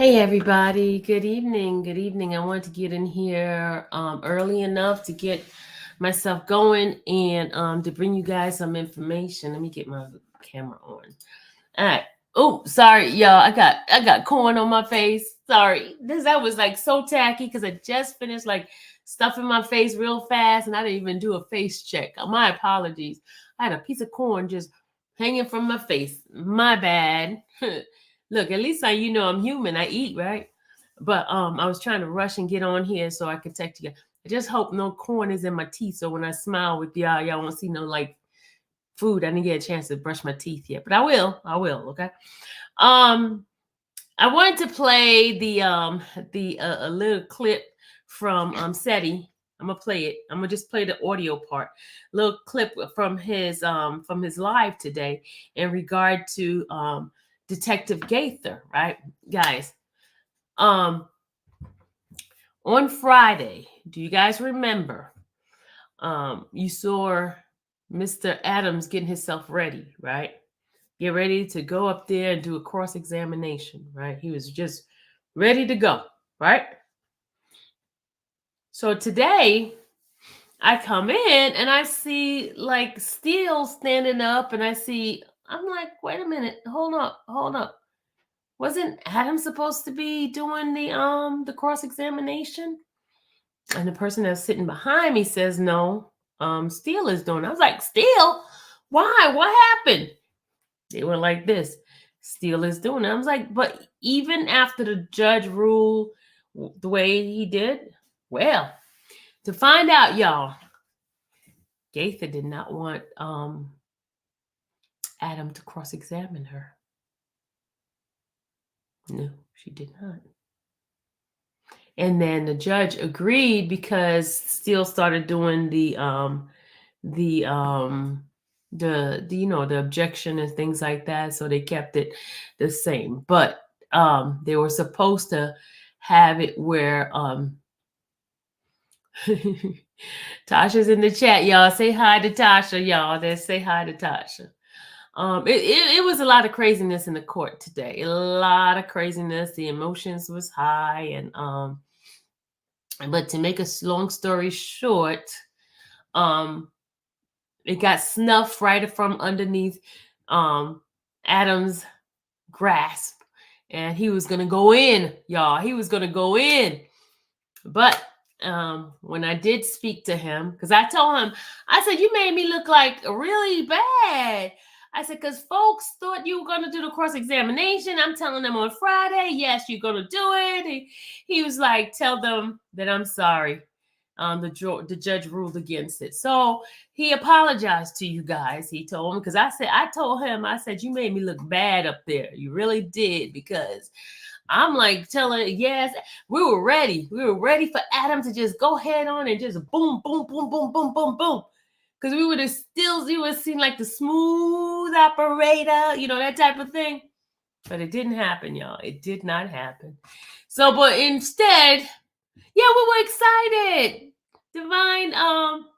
Hey everybody, good evening. Good evening. I wanted to get in here early enough to get myself going and to bring you guys some information. Let me get my camera on. All right. Oh, sorry, y'all. I got corn on my face. Sorry. That was like so tacky because I just finished like stuffing my face real fast and I didn't even do a face check. My apologies. I had a piece of corn just hanging from my face. My bad. Look, at least I'm human. I eat, right? But I was trying to rush and get on here so I could text you. I just hope no corn is in my teeth so when I smile with y'all won't see no like food. I didn't get a chance to brush my teeth yet, but I will. Okay. Um, I wanted to play the a little clip from SETI. I'm gonna play it. I'm gonna just play the audio part. Little clip from his live today in regard to Detective Gaither, right, guys? On Friday, do you guys remember? You saw Mr. Adams getting himself ready, right? Get ready to go up there and do a cross examination, right? He was just ready to go, right? So today I come in and I see like Steele standing up and I'm like, wait a minute, hold up. Wasn't Adam supposed to be doing the cross examination? And the person that's sitting behind me says no, Steele is doing it. I was like, Steele? Why? What happened? They were like this. Steele is doing it. I was like, but even after the judge ruled the way he did, well, to find out, y'all, Gaither did not want Adam to cross-examine her. No, she did not. And then the judge agreed because Steele started doing the objection and things like that, so they kept it the same. But they were supposed to have it where Tasha's in the chat, y'all. Say hi to Tasha, y'all. Then say hi to Tasha. It was a lot of craziness in the court today. A lot of craziness. The emotions was high, and but to make a long story short, it got snuffed right from underneath Adam's grasp, and he was gonna go in, y'all. He was gonna go in, but when I did speak to him, because I told him, I said, you made me look like really bad. I said, because folks thought you were going to do the cross-examination. I'm telling them on Friday, yes, you're going to do it. He was like, tell them that I'm sorry. The judge ruled against it. So he apologized to you guys. He told him, because I told him, I said, you made me look bad up there. You really did, because I'm like telling, yes, we were ready. We were ready for Adam to just go head on and just boom, boom, boom, boom, boom, boom, boom. Because we would have seen like the smooth operator, that type of thing. But it didn't happen, y'all. It did not happen. So, but instead, yeah, we were excited. Divine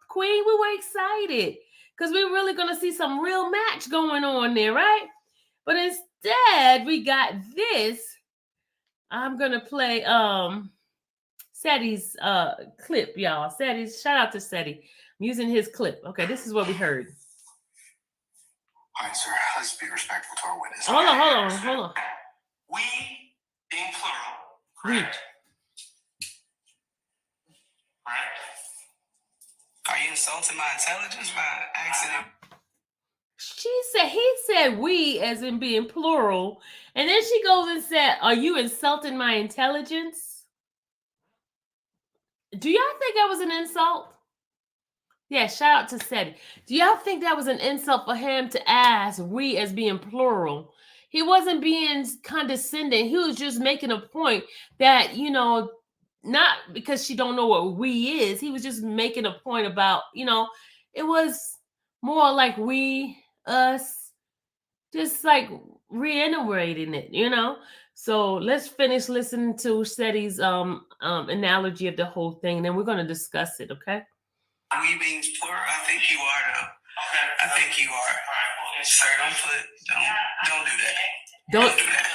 Queen, we were excited. Because we were really going to see some real match going on there, right? But instead, we got this. I'm gonna play Seti's clip, y'all. Seti's, shout out to Seti. I'm using his clip. Okay, this is what we heard. All right, sir, let's be respectful to our witness. Hold on. We being plural, correct? Correct? Are you insulting my intelligence by accident? He said we as in being plural. And then she goes and said, are you insulting my intelligence? Do y'all think that was an insult? Yeah, shout out to Seti. Do y'all think that was an insult for him to ask we as being plural? He wasn't being condescending. He was just making a point that, not because she don't know what we is. He was just making a point about, it was more like we, us, just like reiterating it. So let's finish listening to Seti's analogy of the whole thing, and then we're going to discuss it, okay? We being plural, I think you are, though. Okay. I think you are. Sir, don't do that. Don't do that.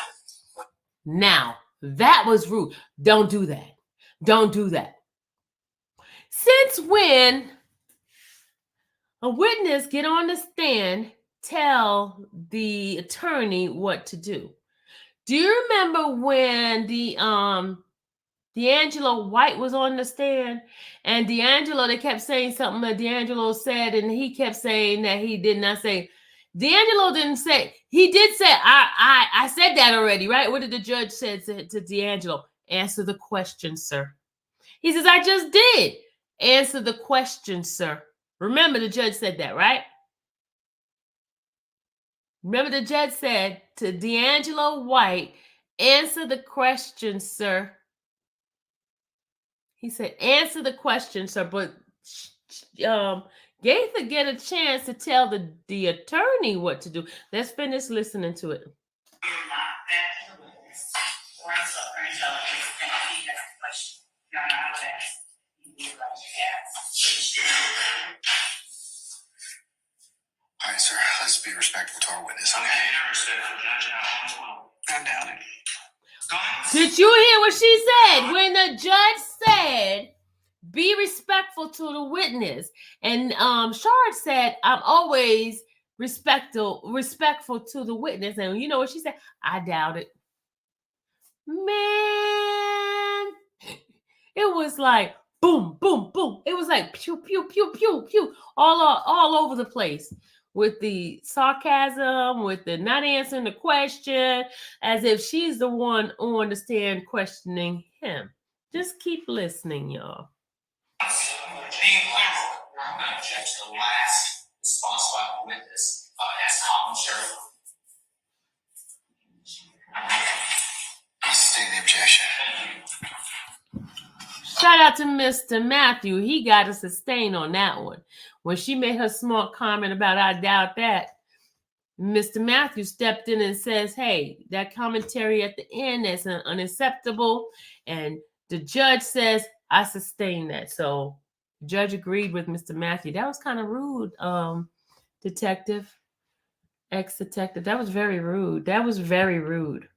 Now, That was rude. Don't do that. Don't do that. Since when a witness get on the stand, tell the attorney what to do? Do you remember when the D'Angelo White was on the stand, and D'Angelo, they kept saying something that D'Angelo said, and he kept saying that he did not say. D'Angelo didn't say. He did say, I said that already, right? What did the judge say to D'Angelo? Answer the question, sir. He says, I just did. Answer the question, sir. Remember, the judge said that, right? Remember, the judge said to D'Angelo White, answer the question, sir. He said, answer the question, sir. But Gaither get a chance to tell the attorney what to do. Let's finish listening to it. You're not that witness or suffer intelligence, then he has a question. You're not fast. All right, sir. Let's be respectful to our witness. Okay, you're respectful, Judge. I doubt it. Did you hear what she said? When the judge said, be respectful to the witness. And Shard said, I'm always respectful to the witness. And you know what she said? I doubt it. Man, it was like boom, boom, boom. It was like pew, pew, pew, pew, pew, all over the place. With the sarcasm, with the not answering the question, as if she's the one on the stand questioning him. Just keep listening, y'all. Being clear, Judge, the last response by the witness, as common sheriff. I state the objection. Shout out to Mr. Matthew. He got a sustain on that one. When she made her smart comment about I doubt that, Mr. Matthew stepped in and says, hey, that commentary at the end is unacceptable. And the judge says, I sustain that. So the judge agreed with Mr. Matthew. That was kind of rude, ex-detective. That was very rude. That was very rude.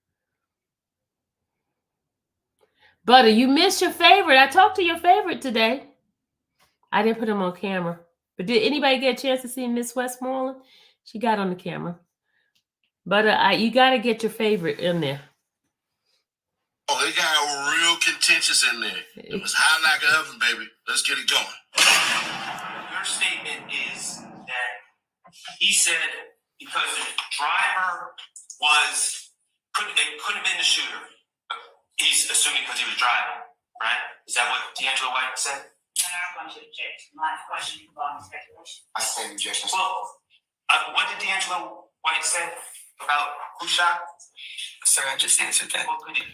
Butter, you missed your favorite. I talked to your favorite today. I didn't put him on camera. But did anybody get a chance to see Miss Westmoreland? She got on the camera. But you got to get your favorite in there. Oh, they got real contentious in there. It was high like an oven, baby. Let's get it going. Your statement is that he said because the driver couldn't have been the shooter. He's assuming because he was driving, right? Is that what D'Angelo White said? No, I'm going to object. My question involving speculation. I stand objection. Well, what did D'Angelo White say about who shot? Sir, I just answered that. Well, could you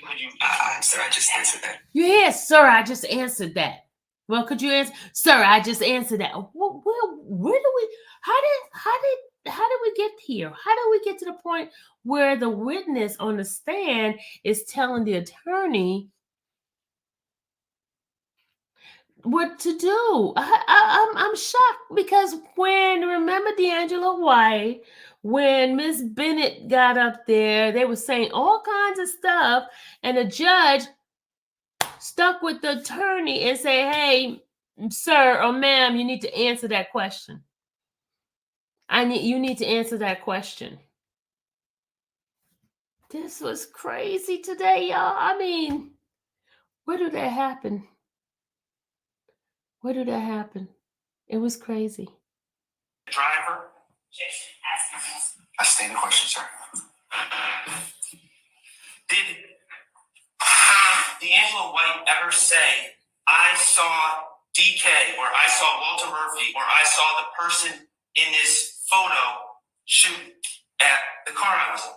sir, I just answered that. You hear, sir, I just answered that. Well, could you answer, sir, I just answered that. Well, where do we, how did we get here? How did we get to the point where the witness on the stand is telling the attorney what to do? I'm shocked because remember D'Angelo White, when Miss Bennett got up there, they were saying all kinds of stuff, and the judge stuck with the attorney and say, hey, sir or ma'am, you need to answer that question. You need to answer that question. This was crazy today, y'all. I mean, where did that happen? Where did that happen? It was crazy. Driver? I state the question, sir. Did D'Angelo White ever say, I saw DK, or I saw Walter Murphy, or I saw the person in this photo shoot at the car I was in?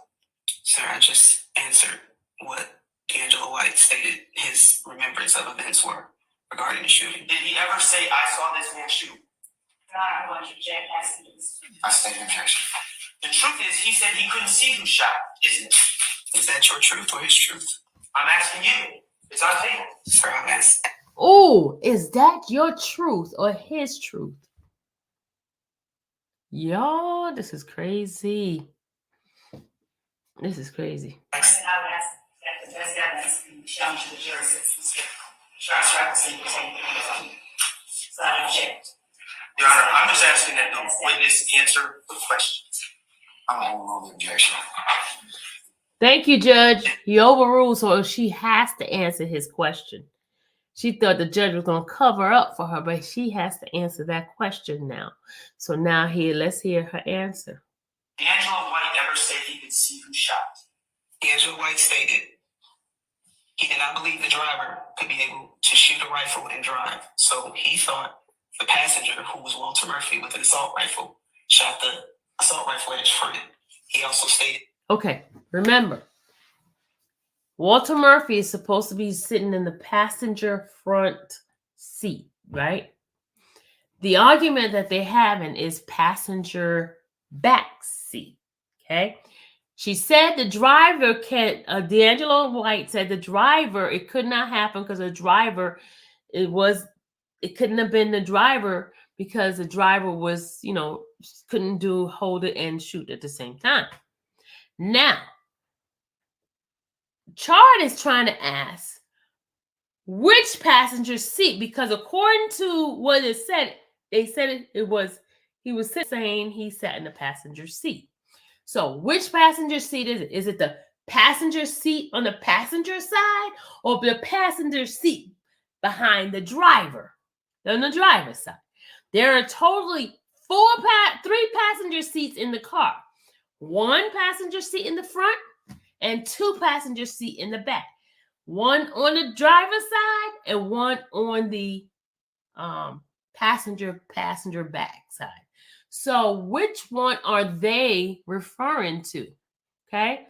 Sir, I just answered what D'Angelo White stated his remembrance of events were regarding the shooting. Did he ever say, I saw this man shoot? I'm going to object. I state an objection. The truth is, he said he couldn't see who shot, isn't it? Is that your truth or his truth? I'm asking you. It's on tape. Sir, I'm asking. Oh, is that your truth or his truth? Y'all, this is crazy. This is crazy. I would ask that the evidence can be shown to the jury since the shots referencing the same thing. So I object. Your Honor, I'm just asking that the witness answer the question. I'm overruling the objection. Thank you, Judge. He overruled, so she has to answer his question. She thought the judge was going to cover up for her, but she has to answer that question now. So now let's hear her answer. D'Angelo White ever said he could see who shot? D'Angelo White stated he did not believe the driver could be able to shoot a rifle and drive. So he thought the passenger, who was Walter Murphy with an assault rifle, shot the assault rifle at his friend. He also stated... Okay, remember, Walter Murphy is supposed to be sitting in the passenger front seat, right? The argument that they're having is passenger back seat, okay? She said the driver D'Angelo White said the driver, it could not happen because the driver, it couldn't have been the driver because the driver was, couldn't hold it and shoot at the same time. Now, Chart is trying to ask which passenger seat, because according to what it said, they said he was saying he sat in the passenger seat. So which passenger seat is it? Is it the passenger seat on the passenger side or the passenger seat behind the driver on the driver's side? There are totally three passenger seats in the car. One passenger seat in the front and two passenger seat in the back. One on the driver's side and one on the passenger back side. So which one are they referring to? Okay.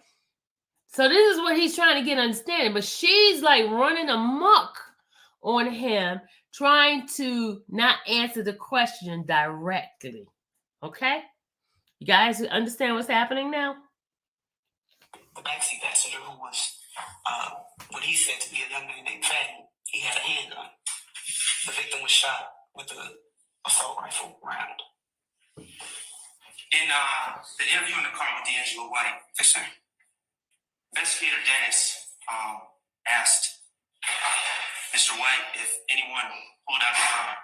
So this is what he's trying to get understanding, but she's like running amok on him, trying to not answer the question directly. Okay. You guys understand what's happening now? The backseat passenger, who was what he said to be a young man named Fatty, he had a handgun. The victim was shot with an assault rifle round. In the interview in the car with D'Angelo White, yes, sir, Investigator Dennis asked Mr. White if anyone pulled out a gun.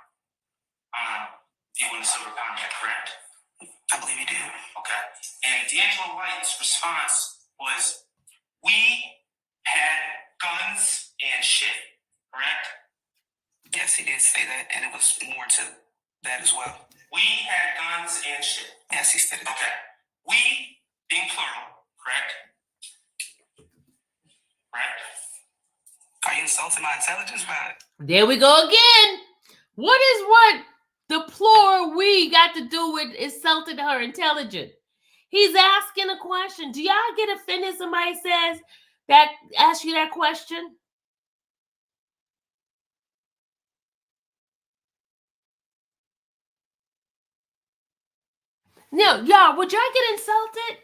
He won the silver Pontiac, correct? I believe he did. Okay. And D'Angelo White's response was, "We had guns and shit," correct? Yes, he did say that, and it was more to that as well. We had guns and shit. Yes, he said it. Okay. We, being plural, correct? Correct? Are you insulting my intelligence, man? There we go again. What the plural we got to do with insulting her intelligence? He's asking a question. Do y'all get offended if somebody says that, asks you that question? No, y'all, would y'all get insulted?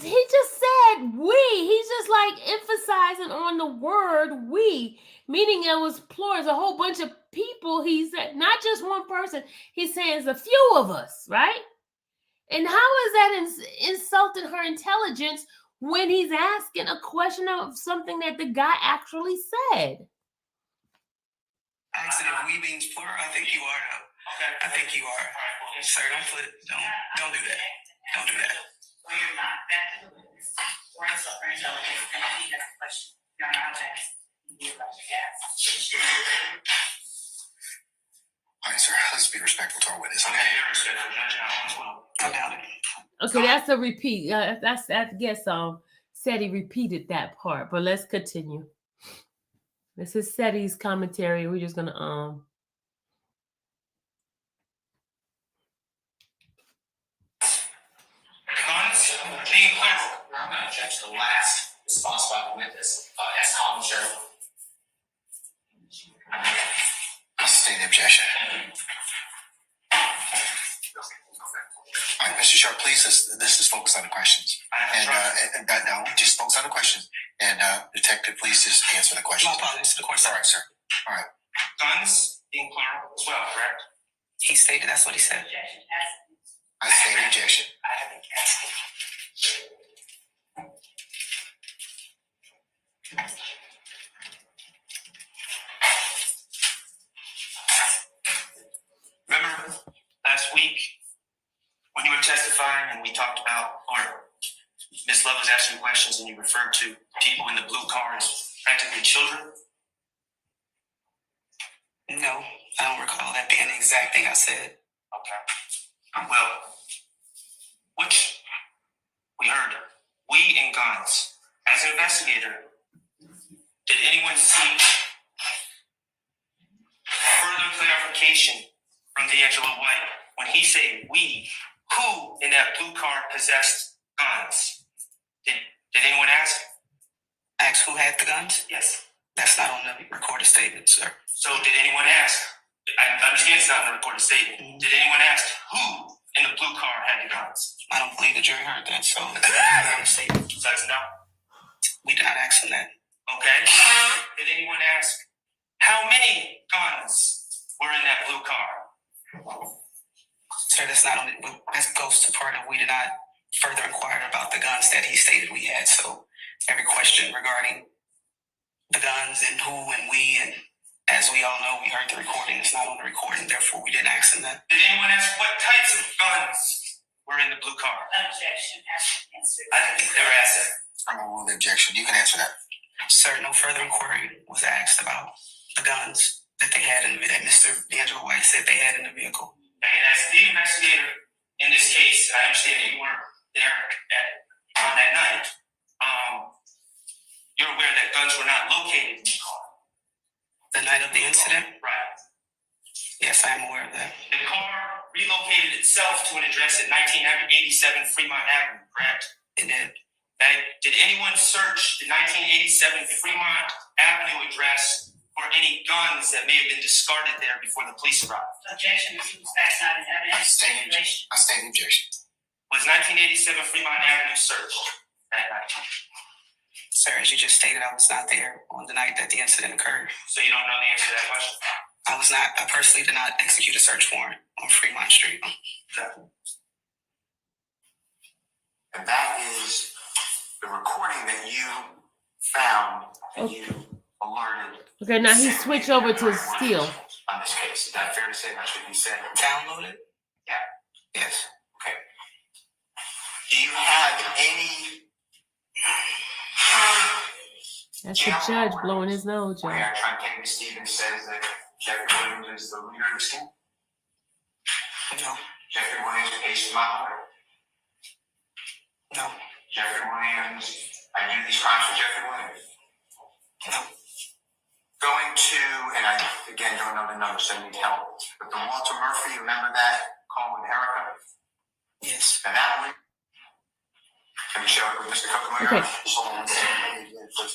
He just said we. He's just like emphasizing on the word we, meaning it was plural. It's a whole bunch of people. He said, not just one person. He's saying it's a few of us, right? And how is that insulting her intelligence when he's asking a question of something that the guy actually said? Asking if we means plural, I think you are now. Okay. I think you are. Sir, don't do that. Don't do that. Well, you're not. Back to the witness. Or insult her intelligence, and I think that's the question. You're not to ask. You about to ask. All right, sir. Let's be respectful to our witness. Okay. I doubt it. Okay, that's a repeat. I guess Seti repeated that part, but let's continue. This is Seti's commentary. We're just gonna Guns being plural. I'm gonna object to the last response by the witness as commentary. I'll sustain the objection. All right, Mr. Sharp, please, this is focused on the questions. And no, just focus on the questions. And detective, please just answer the questions. No apologies to the question. All right, sir. All right. Guns being plural as well, correct? He stated that's what he said. I stated objection. Remember last week when you were testifying and we talked about, or Ms. Love was asking questions and you referred to people in the blue car as practically children? No, I don't recall that being the exact thing I said. Okay. Well, which we heard, we and guns. As an investigator, did anyone seek further clarification from D'Angelo White when he said we, who in that blue car possessed guns? Did anyone ask? Ask who had the guns? Yes. That's not on the recorded statement, sir. So did anyone ask? I understand it's not in the recorded statement. Mm-hmm. Did anyone ask who in the blue car had the guns? I don't believe the jury heard that, so it's not on the statement. So that's no. We did not ask him that. Okay. Did anyone ask how many guns were in that blue car? Sir, that's not on it. That goes to part of we did not further inquire about the guns that he stated we had. So every question regarding the guns and who and we, and as we all know, we heard the recording. It's not on the recording, therefore we didn't ask him that. Did anyone ask what types of guns were in the blue car? Objection. Answer. I didn't think they were asked that. I'm gonna rule the objection. You can answer that. Sir, no further inquiry was asked about the guns that they had that Mr. D'Angelo White said they had in the vehicle. And as the investigator in this case, I understand that you weren't there on that night. You're aware that guns were not located in the car. The night of the incident? Right. Yes, I am aware of that. The car relocated itself to an address at 1987 Fremont Avenue, correct? It did. Okay. Did anyone search the 1987 Fremont Avenue address for any guns that may have been discarded there before the police arrived? Objection. That's not an evidence. I stand in objection. Was 1987 Fremont Avenue searched that night? Sir, as you just stated, I was not there on the night that the incident occurred. So you don't know the answer to that question? I was not. I personally did not execute a search warrant on Fremont Street. Okay. And that is the recording that you found and you alerted. Okay, now he switched over to Steele. On this case, is that fair to say? That's what you said. Downloaded? Yeah. Yes. Okay. Do you have any? That's the judge blowing his nose, y'all. Where Truncated Stevens says that Jeffrey Williams is the leader of the team? No. Jeffrey Williams paced my order. No. Jeffrey Williams, I do these crimes for Jeffrey Williams. No. Going to, and I again don't know the numbers, so I need help. But the Walter Murphy, remember that call with Erica? Yes. And that one, can you show it with Mr. Okay. Cook?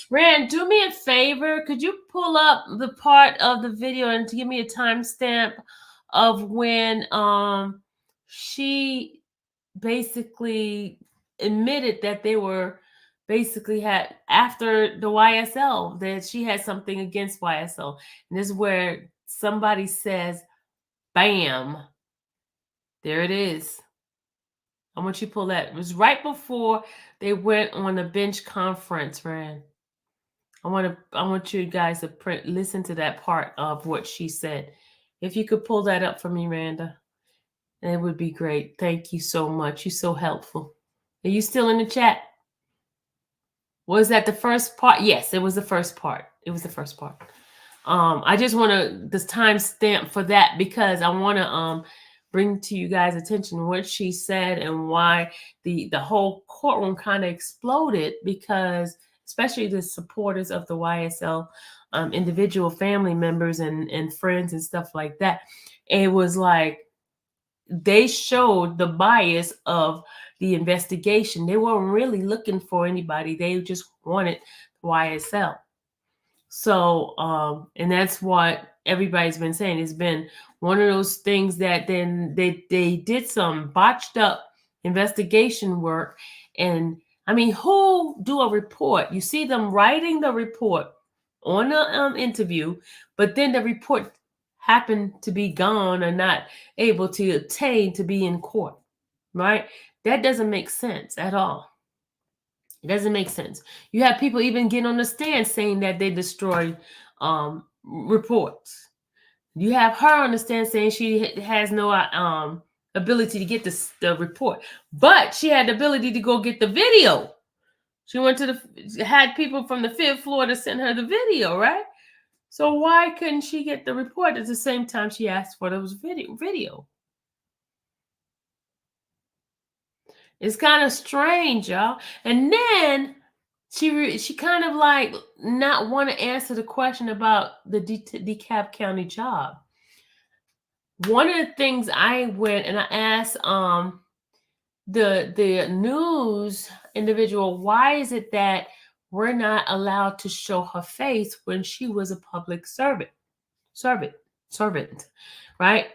Rand, do me a favor. Could you pull up the part of the video and to give me a timestamp of when she basically admitted that they were basically had after the YSL, that she had something against YSL. And this is where somebody says, bam, there it is. I want you to pull that. It was right before they went on the bench conference, Rand. I want you guys to listen to that part of what she said. If you could pull that up for me, Randa, it would be great. Thank you so much. You're so helpful. Are you still in the chat? Was that the first part? Yes, it was the first part. It was the first part. I just want to this timestamp for that because I want to bring to you guys' attention what she said and why the whole courtroom kind of exploded, because especially the supporters of the YSL, individual family members and friends and stuff like that. It was like they showed the bias of the investigation. They weren't really looking for anybody. They just wanted YSL. So, and that's what everybody's been saying. It's been one of those things that then they did some botched up investigation work. And I mean, who do a report? You see them writing the report on the interview, but then the report happened to be gone or not able to obtain to be in court, right? That doesn't make sense at all. It doesn't make sense. You have people even getting on the stand saying that they destroyed reports. You have her on the stand saying she has no ability to get the report, but she had the ability to go get the video. She went to had people from the 5th floor to send her the video, right? So why couldn't she get the report at the same time she asked for those video? It's kind of strange, y'all. And then she kind of like not want to answer the question about the DeKalb County job. One of the things I went and I asked the news individual, why is it that we're not allowed to show her face when she was a public servant, right?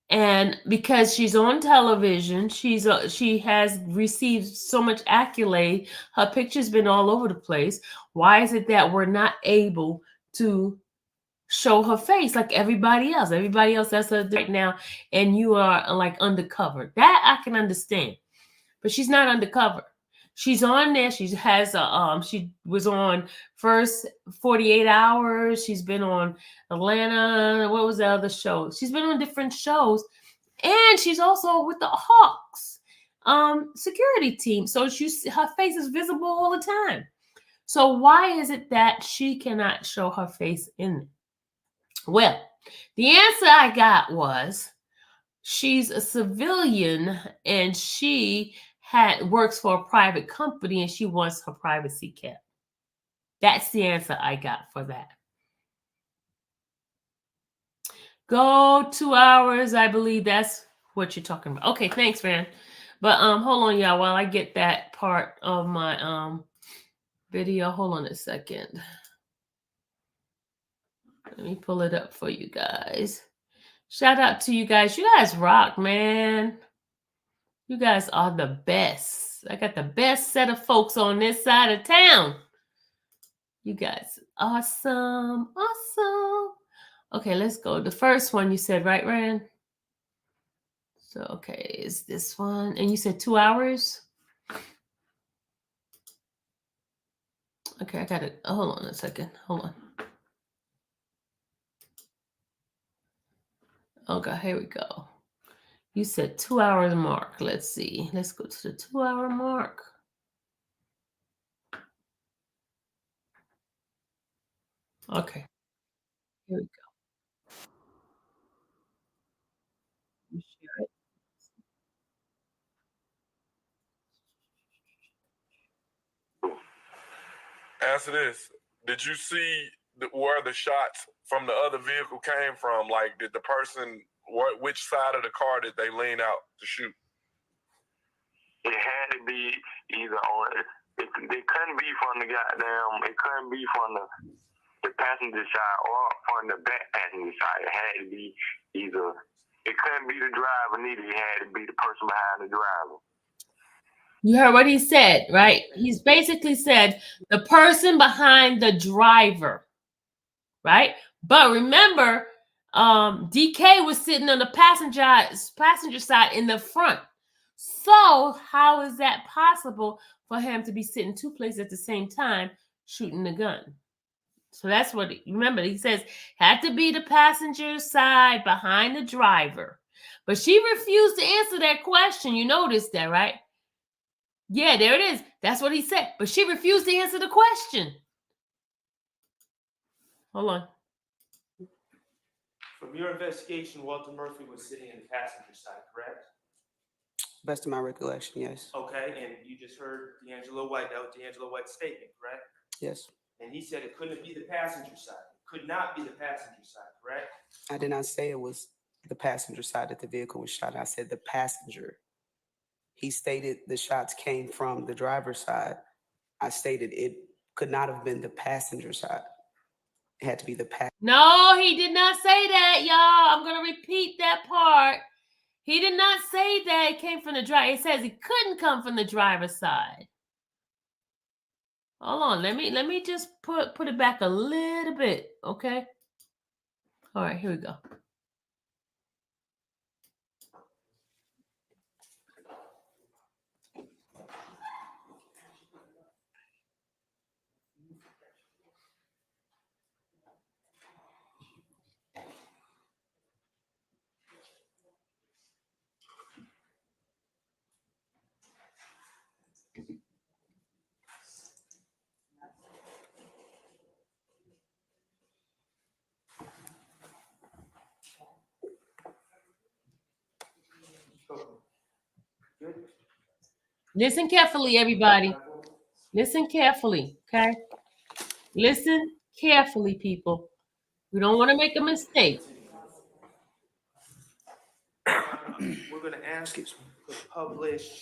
And because she's on television, she has received so much accolade. Her picture's been all over the place. Why is it that we're not able to show her face like everybody else? Everybody else that's right now, and you are like undercover. That I can understand, but she's not undercover. She's on there. She has she was on First 48 Hours. She's been on Atlanta. What was the other show? She's been on different shows, and she's also with the Hawks security team. So her face is visible all the time. So why is it that she cannot show her face in it? Well, the answer I got was she's a civilian and she works for a private company and she wants her privacy kept. That's the answer I got for that. Go 2 hours. I believe that's what you're talking about. Okay, thanks, man. But hold on, y'all, while I get that part of my video. Hold on a second. Let me pull it up for you guys. Shout out to you guys. You guys rock, man. You guys are the best. I got the best set of folks on this side of town. You guys, awesome. Okay, let's go. The first one you said, right, Rand? So, okay, is this one? And you said 2 hours? Okay, I got it. Hold on a second. Hold on. Okay, here we go. You said 2 hours mark. Let's see. Let's go to the 2 hour mark. Okay. Here we go. Let me share it. Answer this. Did you see where the shots from the other vehicle came from? Like, did the person, which side of the car did they lean out to shoot? It had to be either on it couldn't be from the goddamn, it couldn't be from the passenger side or from the back passenger side. It had to be either, it couldn't be the driver neither. It had to be the person behind the driver. You heard what he said, right? He's basically said the person behind the driver, right? But remember, DK was sitting on the passenger side in the front. So how is that possible for him to be sitting two places at the same time shooting the gun? So that's what, remember, he says, had to be the passenger side behind the driver. But she refused to answer that question. You noticed that, right? Yeah, there it is. That's what he said. But she refused to answer the question. Hold on. From your investigation, Walter Murphy was sitting in the passenger side, correct? Best of my recollection, yes. Okay, and you just heard D'Angelo White's statement, correct? Yes. And he said it couldn't be the passenger side. It could not be the passenger side, correct? I did not say it was the passenger side that the vehicle was shot. I said the passenger. He stated the shots came from the driver's side. I stated it could not have been the passenger side. It had to be the passenger. No, he did not say that, y'all. I'm going to repeat that part. He did not say that it came from the driver. It says it couldn't come from the driver's side. Hold on. Let me just put it back a little bit, okay? All right, here we go. Listen carefully, everybody. Listen carefully, okay? Listen carefully, people. We don't want to make a mistake. We're going to ask it to publish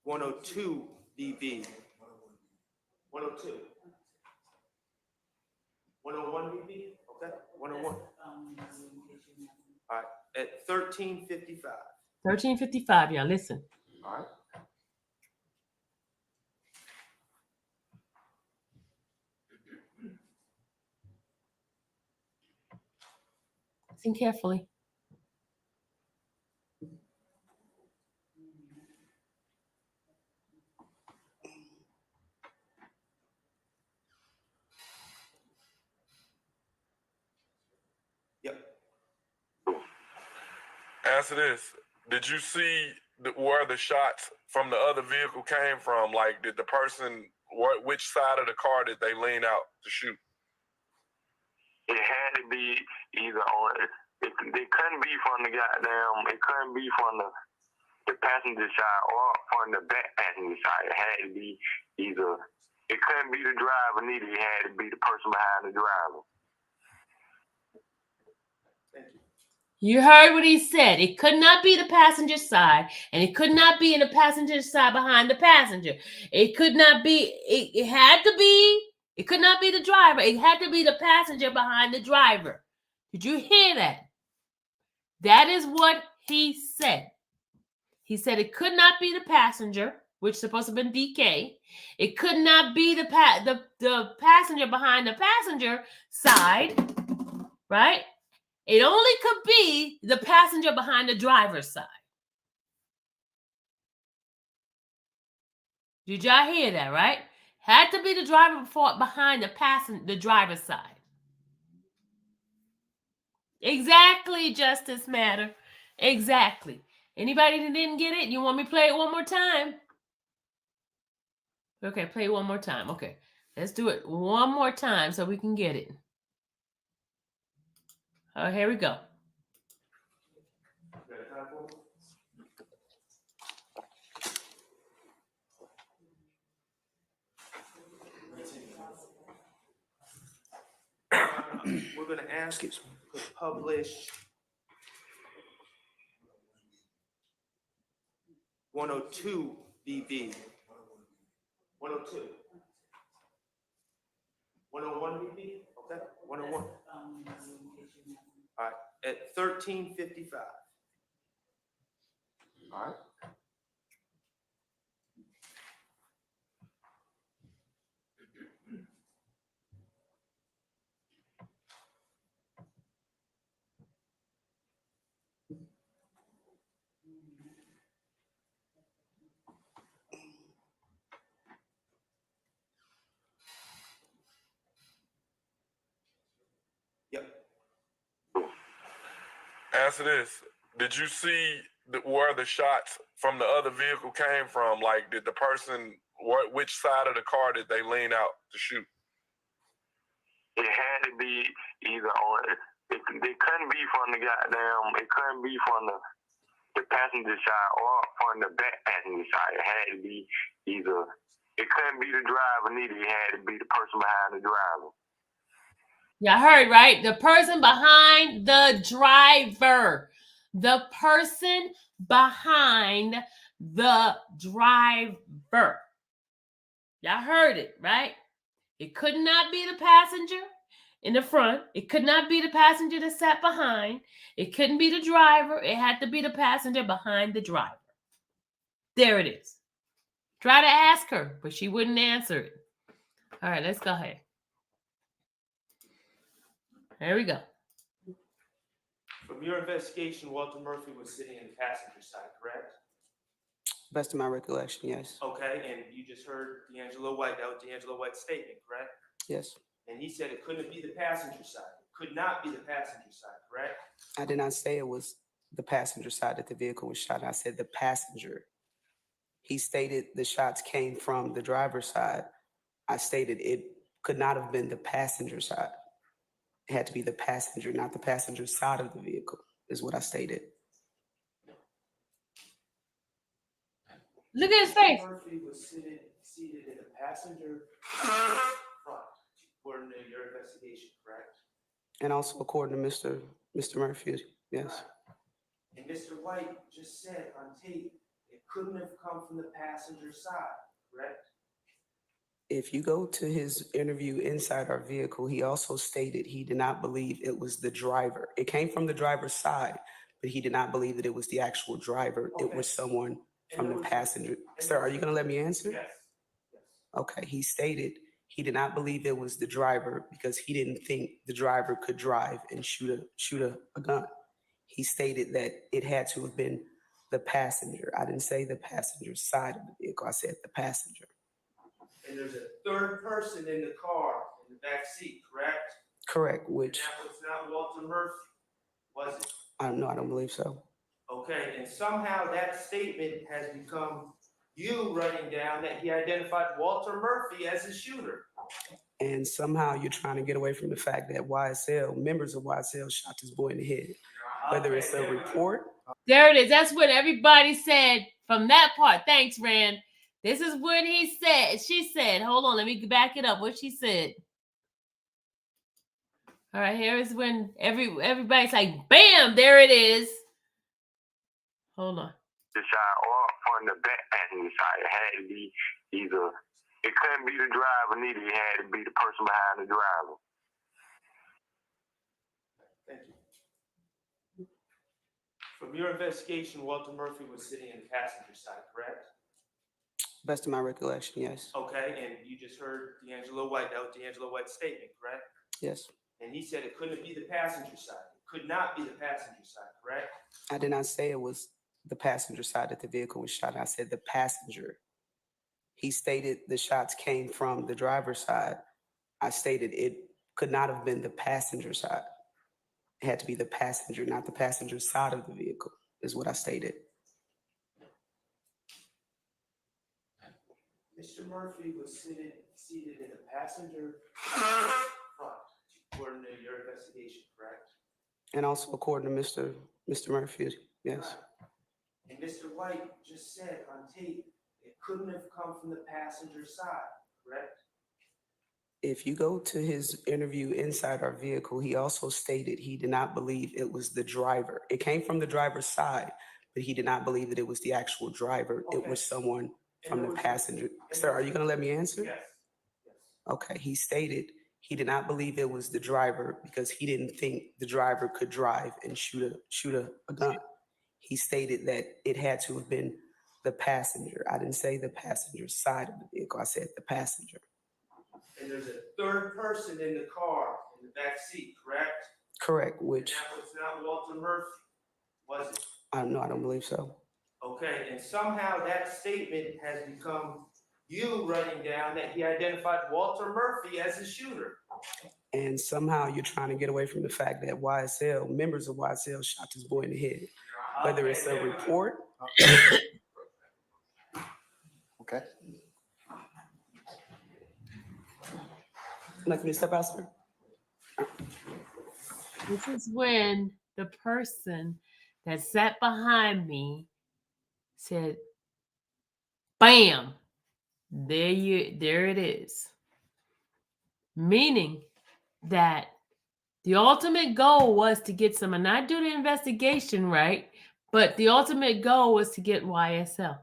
102 BB. 102. 101 BB? Okay, 101. All right, at 1355. 1355, y'all, listen. All right. Listen carefully. Yep. Answer this. Did you see where the shots from the other vehicle came from? Like, did the person, which side of the car did they lean out to shoot? It had to be either on. It couldn't be from the goddamn. It couldn't be from the passenger side or from the back passenger side. It had to be either. It couldn't be the driver neither. It had to be the person behind the driver. Thank you. You heard what he said. It could not be the passenger side, and it could not be in the passenger side behind the passenger. It could not be, it had to be, it could not be the driver. It had to be the passenger behind the driver. Did you hear that? That is what he said. He said it could not be the passenger, which is supposed to have been DK. It could not be the passenger behind the passenger side, right? It only could be the passenger behind the driver's side. Did y'all hear that, right? Had to be the driver behind the driver's side. Exactly, Justice Matter. Exactly. Anybody that didn't get it, you want me to play it one more time? Okay, play it one more time. Okay, let's do it one more time so we can get it. Oh, here we go. We're going to ask it to publish 102 BB. 102. 101 BB? Okay, 101. All right, at 1355. All right. Yep. Answer this. Did you see where the shots from the other vehicle came from? Like, did the person, which side of the car did they lean out to shoot? It had to be either on. It couldn't be from the goddamn. It couldn't be from the passenger side or from the back passenger side. It had to be either. It couldn't be the driver neither. It had to be the person behind the driver. Y'all heard, right? The person behind the driver. The person behind the driver. Y'all heard it, right? It could not be the passenger in the front. It could not be the passenger that sat behind. It couldn't be the driver. It had to be the passenger behind the driver. There it is. Try to ask her, but she wouldn't answer it. All right, let's go ahead. There we go. From your investigation, Walter Murphy was sitting in the passenger side, correct? Best of my recollection, yes. Okay, and you just heard D'Angelo White. That was D'Angelo White's statement, correct? Yes. And he said it couldn't be the passenger side. It could not be the passenger side, correct? I did not say it was the passenger side that the vehicle was shot. I said the passenger. He stated the shots came from the driver's side. I stated it could not have been the passenger side. It had to be the passenger, not the passenger side of the vehicle, is what I stated. Look at his face. Murphy was seated in the passenger front, according to your investigation, correct? And also according to Mr. Murphy, yes. And Mr. White just said on tape it couldn't have come from the passenger side, correct? If you go to his interview inside our vehicle, he also stated he did not believe it was the driver. It came from the driver's side, but he did not believe that it was the actual driver. It Okay. was someone from And the there was- passenger. and Sir, there are you going to let me answer? Yes. Yes. Okay, he stated he did not believe it was the driver because he didn't think the driver could drive and shoot a gun. He stated that it had to have been the passenger. I didn't say the passenger side of the vehicle. I said the passenger. And there's a third person in the car in the back seat, correct? Correct, which That was not Walter Murphy, was it? I don't believe so. Okay, and somehow that statement has become you writing down that he identified Walter Murphy as the shooter. And somehow you're trying to get away from the fact that YSL, members of YSL shot this boy in the head. Whether it's a report. There it is. That's what everybody said from that part. Thanks, Rand. This is what he said. She said, hold on, let me back it up. What she said. All right, here is when everybody's like, bam, there it is. Hold on. The shot or from the back passenger side. It had to be either, it couldn't be the driver, neither. It had to be the person behind the driver. Thank you. From your investigation, Walter Murphy was sitting in the passenger side, correct? Best of my recollection, yes. Okay, and you just heard D'Angelo White. That was D'Angelo White's statement, correct? Yes. And he said it couldn't be the passenger side. It could not be the passenger side, correct? I did not say it was the passenger side that the vehicle was shot. I said the passenger. He stated the shots came from the driver's side. I stated it could not have been the passenger side. It had to be the passenger, not the passenger side of the vehicle, is what I stated. Mr. Murphy was seated in the passenger front, according to your investigation, correct? And also according to Mr. Murphy, yes. And Mr. White just said on tape it couldn't have come from the passenger side, correct? If you go to his interview inside our vehicle, he also stated he did not believe it was the driver. It came from the driver's side, but he did not believe that it was the actual driver. It was someone from the passenger. Sir, are you going to let me answer? Yes. Yes. Okay, he stated he did not believe it was the driver because he didn't think the driver could drive and shoot a gun. He stated that it had to have been the passenger. I didn't say the passenger side of the vehicle. I said the passenger. And there's a third person in the car in the back seat, correct? Correct, which And that was not Walter Murphy, was it? I don't believe so. Okay, and somehow that statement has become you writing down that he identified Walter Murphy as the shooter. And somehow you're trying to get away from the fact that YSL, members of YSL shot this boy in the head. Whether it's a report. Okay. Like me to step out, sir? This is when the person that sat behind me said, bam, there it is. Meaning that the ultimate goal was to get some, and I do the investigation, right? But the ultimate goal was to get YSL.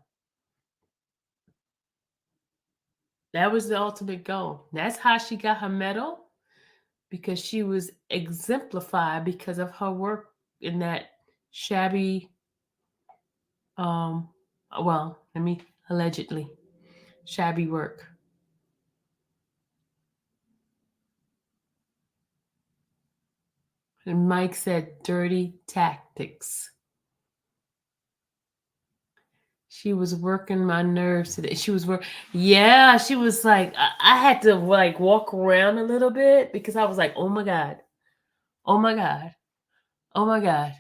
That was the ultimate goal. That's how she got her medal, because she was exemplified because of her work in that shabby, allegedly shabby work. And Mike said dirty tactics. She was working my nerves today. She was she was like, I had to like walk around a little bit because I was like, oh my God. Oh my God. Oh my God.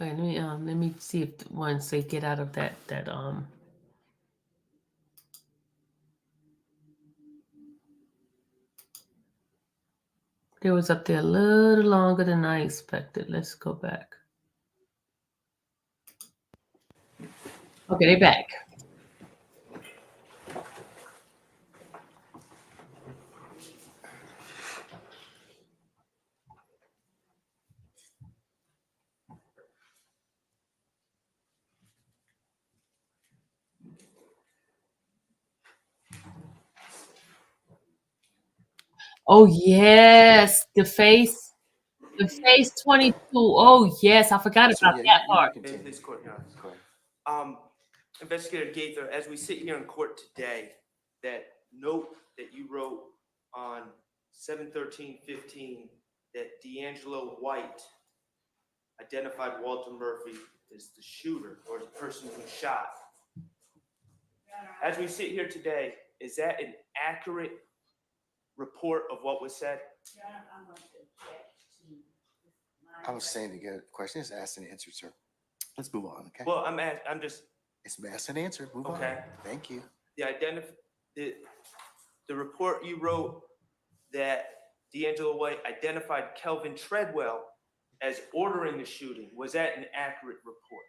Okay, let me see if once they get out of that They was up there a little longer than I expected. Let's go back. Okay, they back. Oh yes, the face 22. Oh yes, I forgot about that part. This court, Your Honor. Investigator Gaither, as we sit here in court today, that note that you wrote on 7/13/15 that D'Angelo White identified Walter Murphy as the shooter or the person who shot. As we sit here today, is that an accurate report of what was said? I was saying to get a question is asked and answered, sir. Let's move on, okay? Well, I'm just It's asked and answered. Move okay. on. Thank you. The report you wrote that D'Angelo White identified Kelvin Treadwell as ordering the shooting, was that an accurate report?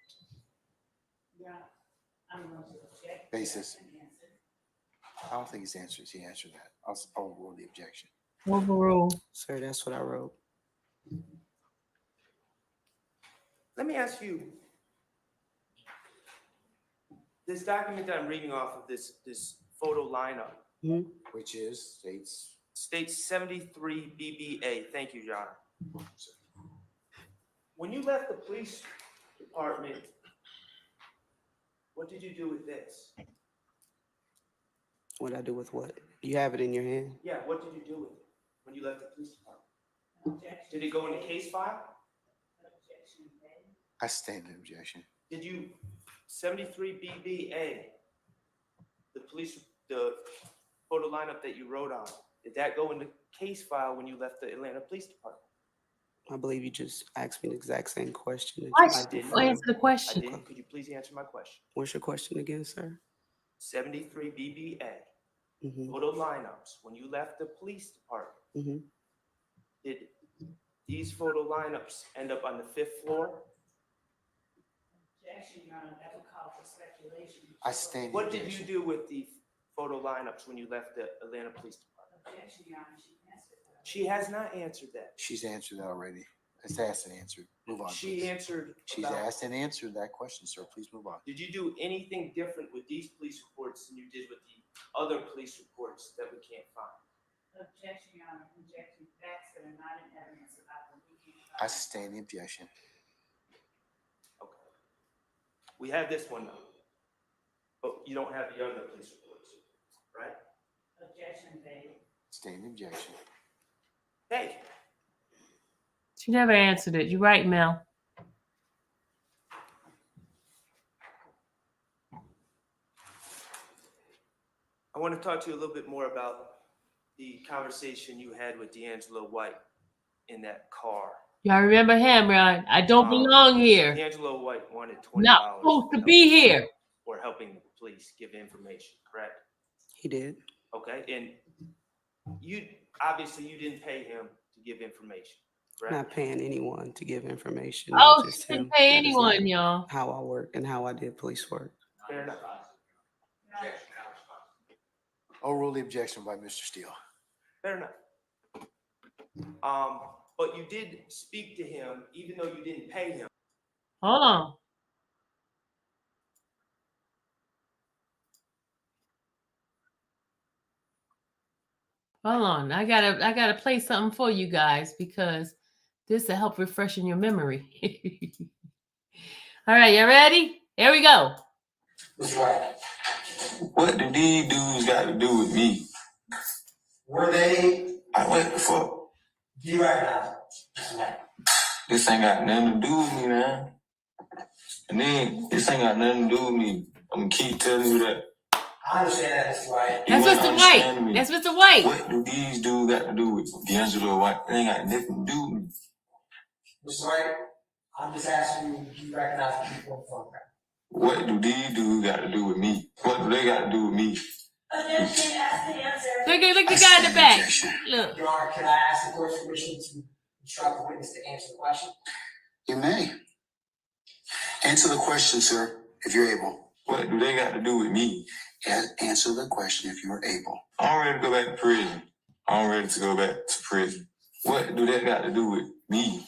Yeah, I'm going to object. Basis. I don't think he answered that. I'll overrule the objection. Overrule. Sir, that's what I wrote. Let me ask you, this document that I'm reading off of this photo lineup, Which is states 73 BBA. Thank you, John. When you left the police department, what did you do with this? What I do with what? You have it in your hand? Yeah, what did you do with it when you left the police department? Did it go in the case file? I stand in objection. Did you 73 BBA, the photo lineup that you wrote on, did that go in the case file when you left the Atlanta Police Department? I believe you just asked me the exact same question. I didn't. Answer the question. I did. Could you please answer my question? What's your question again, sir? 73 BBA, photo lineups, when you left the police department, did these photo lineups end up on the 5th floor? Objection, Your Honor, that would call for speculation. I stand. What did you do with the photo lineups when you left the Atlanta Police Department? Objection, Your Honor, she answered that. She has not answered that. She's answered that already. It's asked and answered. Move on. She please. answered. She's asked and answered that question, sir. Please move on. Did you do anything different with these police reports than you did with the other police reports that we can't find? Objection, Your Honor, injecting facts that are not in evidence about the weekend. I sustain the objection. Okay. We have this one though, but you don't have the other police reports, right? Objection, babe. Sustain the objection. Hey, She never answered it. You're right, Mel. I want to talk to you a little bit more about the conversation you had with D'Angelo White in that car. Y'all remember him, right? I don't belong here. D'Angelo White wanted $20. Not supposed to be here. Or helping the police give information, correct? He did. Okay, and you obviously you didn't pay him to give information, correct? Not paying anyone to give information. Oh, just she didn't him. pay That is anyone, not y'all. How I work and how I did police work. Fair enough. Overrule the objection by Mr. Steele. Fair enough. But you did speak to him, even though you didn't pay him. Hold on. Hold on. I gotta play something for you guys because this will help refreshing your memory. All right, you ready? Here we go. What do these dudes got to do with me? Were they? I went before. Do you recognize? This ain't got nothing to do with me, man. And then this ain't got nothing to do with me. I'm gonna keep telling you that. I understand that, Mr. White. That's Mr. White. That's Mr. White. What do these dudes got to do with D'Angelo White? They ain't got nothing to do with me. Mr. White, I'm just asking you, do you recognize the people in front of you? What do these dudes got to do with me? What do they got to do with me? Objection, ask the answer. Look at the guy in the back. Objection. Look. Your Honor, can I ask the court's permission to instruct the witness to answer the question? You may. Answer the question, sir, if you're able. What do they got to do with me? Answer the question if you're able. I'm ready to go back to prison. I'm ready to go back to prison. What do that got to do with me?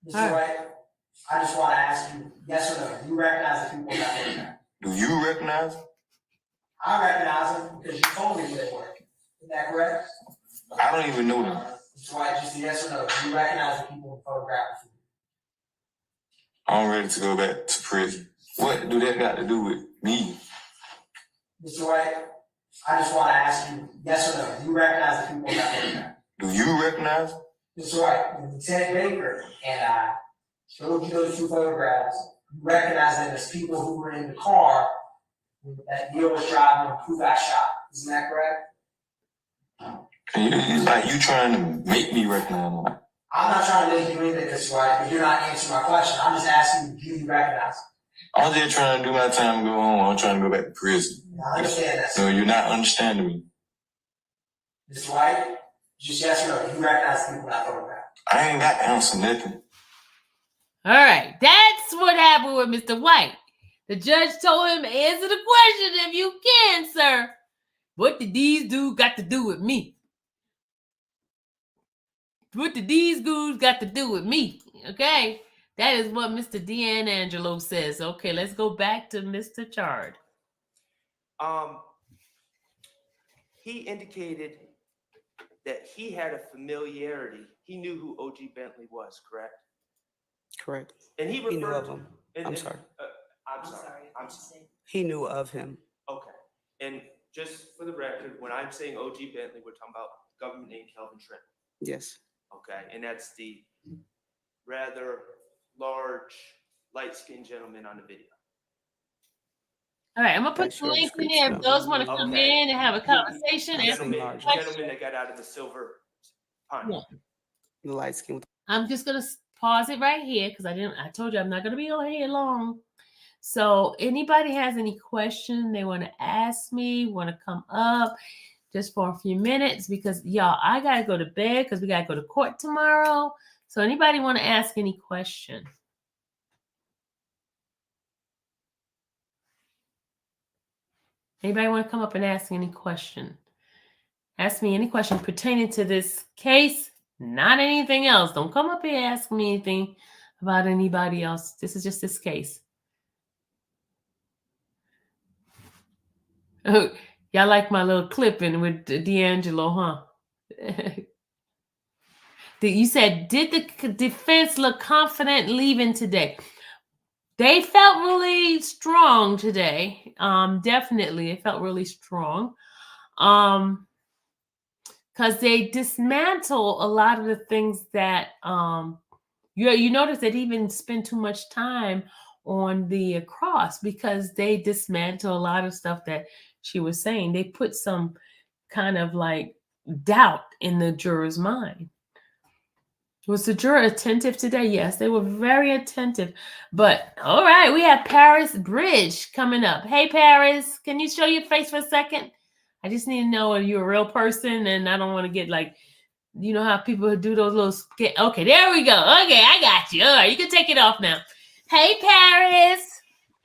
Mr. Wright, I just want to ask you, yes or no, do you recognize the people in that photograph? Do you recognize them? I recognize them because you told me who they were. Is that correct? I don't even know them. Mr. Wright, just a yes or no, do you recognize the people in the photograph? I'm ready to go back to prison. What do that got to do with me? Mr. Wright, I just want to ask you, yes or no, do you recognize the people in that photograph? Do you recognize them? Mr. Wright, when Lieutenant Baker and I showed you those two photographs, you recognize them as people who were in the car that Neil was driving who got shot. Isn't that correct? It's like you trying to make me recognize them. I'm not trying to make you anything, Mr. Wright, but you're not answering my question. I'm just asking you, do you recognize them? I'm just trying to do my time and go home. I'm trying to go back to prison. I understand that. No, you're not understanding me. Mr. White, just yes or no, do you recognize the people in that photograph? I ain't got to answer nothing. All right, that's what happened with Mr. White. The judge told him, answer the question if you can, sir. What did these dudes got to do with me? What did these dudes got to do with me? Okay, that is what Mr. D'Angelo says. Okay, let's go back to Mr. Chard. He indicated that he had a familiarity. He knew who O.G. Bentley was, correct? Correct. And he He knew referred of to him. and- I'm and- sorry. I'm sorry. He knew of him. Okay. And just for the record, when I'm saying O.G. Bentley, we're talking about government named Kelvin Trent. Yes. Okay. And that's the rather large, light-skinned gentleman on the video. All right, I'm gonna put That's the your link in description there if of those him. want to come Okay. in and have a conversation. That's Answer a large. Gentleman that got out of the silver pond. Yeah. The light skin with I'm just gonna pause it right here because I told you I'm not gonna be on here long. So anybody has any question they want to ask me, want to come up just for a few minutes because y'all, I gotta go to bed because we gotta go to court tomorrow. So anybody want to ask any question? Anybody want to come up and ask any question? Ask me any question pertaining to this case, not anything else. Don't come up here and ask me anything about anybody else. This is just this case. Oh, y'all like my little clipping with D'Angelo, huh? You said, did the defense look confident leaving today? They felt really strong today. Definitely, it felt really strong. Because they dismantle a lot of the things that you notice they didn't even spend too much time on the cross because they dismantle a lot of stuff that she was saying. They put some kind of like doubt in the juror's mind. Was the juror attentive today? Yes, they were very attentive. But all right, we have Paris Bridge coming up. Hey, Paris, can you show your face for a second? I just need to know if you're a real person and I don't want to get like, you know how people do those little, okay, there we go. Okay, I got you. All right, you can take it off now. Hey, Paris.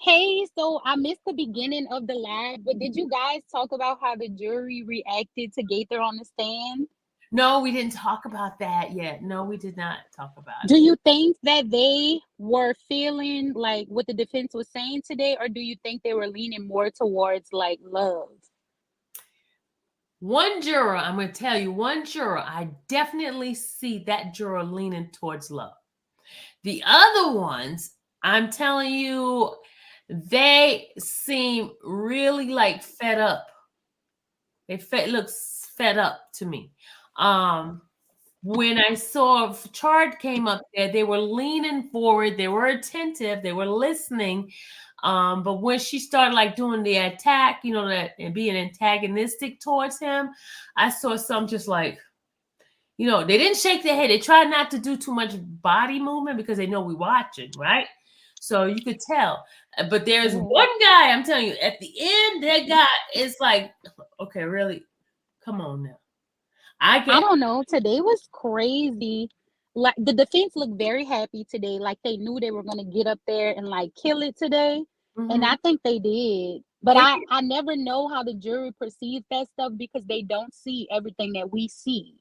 Hey, so I missed the beginning of the live, but did you guys talk about how the jury reacted to Gaither on the stand? No, we didn't talk about that yet. No, we did not talk about it. Do you think that they were feeling like what the defense was saying today, or do you think they were leaning more towards like love? One juror, I'm going to tell you, one juror, I definitely see that juror leaning towards love. The other ones, I'm telling you, they seem really like fed up. Looks fed up to me. When I saw Chard came up there, they were leaning forward, they were attentive, they were listening. But when she started like doing the attack, you know, that and being antagonistic towards him, I saw some just like, you know, they didn't shake their head. They tried not to do too much body movement because they know we're watching, right? So you could tell. But there's Yeah. one guy, I'm telling you, at the end, that guy is like, okay, really? Come on now. I don't know. Today was crazy. Like the defense looked very happy today. Like they knew they were gonna get up there and like kill it today. And I think they did. But I never know how the jury perceives that stuff because they don't see everything that we see.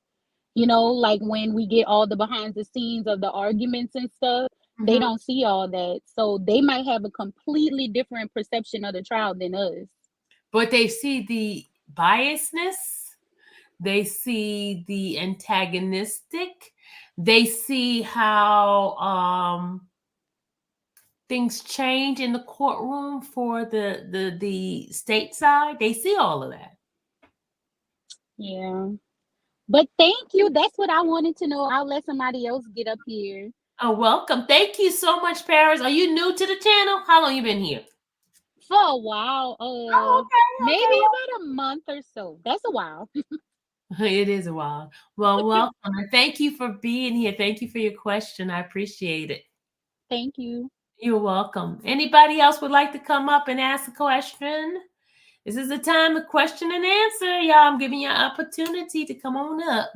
You know, like when we get all the behind the scenes of the arguments and stuff, they don't see all that. So they might have a completely different perception of the trial than us. But they see the biasness, they see the antagonistic, they see how things change in the courtroom for the state side. They see all of that. Yeah. But thank you. That's what I wanted to know. I'll let somebody else get up here. Oh, welcome. Thank you so much, Paris. Are you new to the channel? How long you been here? For a while. Maybe about a month or so. That's a while. It is a while. Well, welcome. And thank you for being here. Thank you for your question. I appreciate it. Thank you. You're welcome. Anybody else would like to come up and ask a question? This is the time of question and answer, y'all. I'm giving you an opportunity to come on up.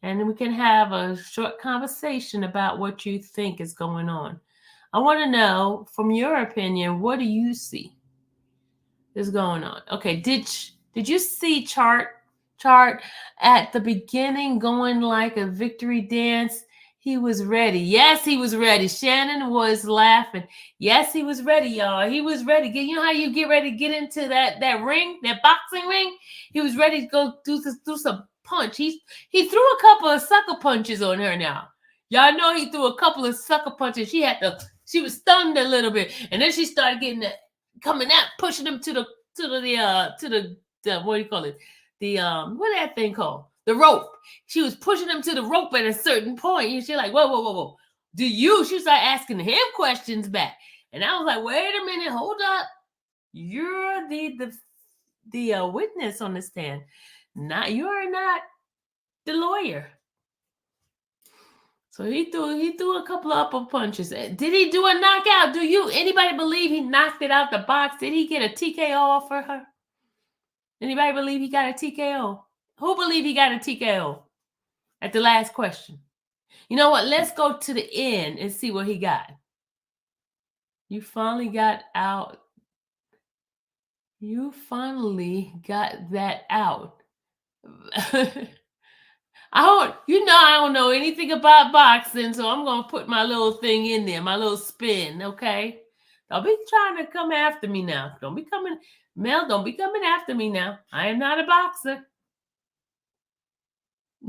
And we can have a short conversation about what you think is going on. I want to know, from your opinion, what do you see is going on? Okay, did you see chart at the beginning going like a victory dance? He was ready. Yes, he was ready. Shannon was laughing. Yes, he was ready, y'all. He was ready. You know how you get ready to get into that ring, that boxing ring? He was ready to go do some punch. He threw a couple of sucker punches on her now. Y'all know he threw a couple of sucker punches. She was stunned a little bit. And then she started getting coming out, pushing him to the what do you call it? What that thing called? The rope. She was pushing him to the rope at a certain point. And she's like, whoa. She started asking him questions back. And I was like, wait a minute, hold up. You're the witness on the stand. You're not the lawyer. So he threw a couple of upper punches. Did he do a knockout? Anybody believe he knocked it out the box? Did he get a TKO for her? Anybody believe he got a TKO? Who believe he got a TKO at the last question? You know what? Let's go to the end and see what he got. You finally got out. You finally got that out. I don't know anything about boxing, so I'm going to put my little thing in there, my little spin, okay? Don't be trying to come after me now. Mel, don't be coming after me now. I am not a boxer.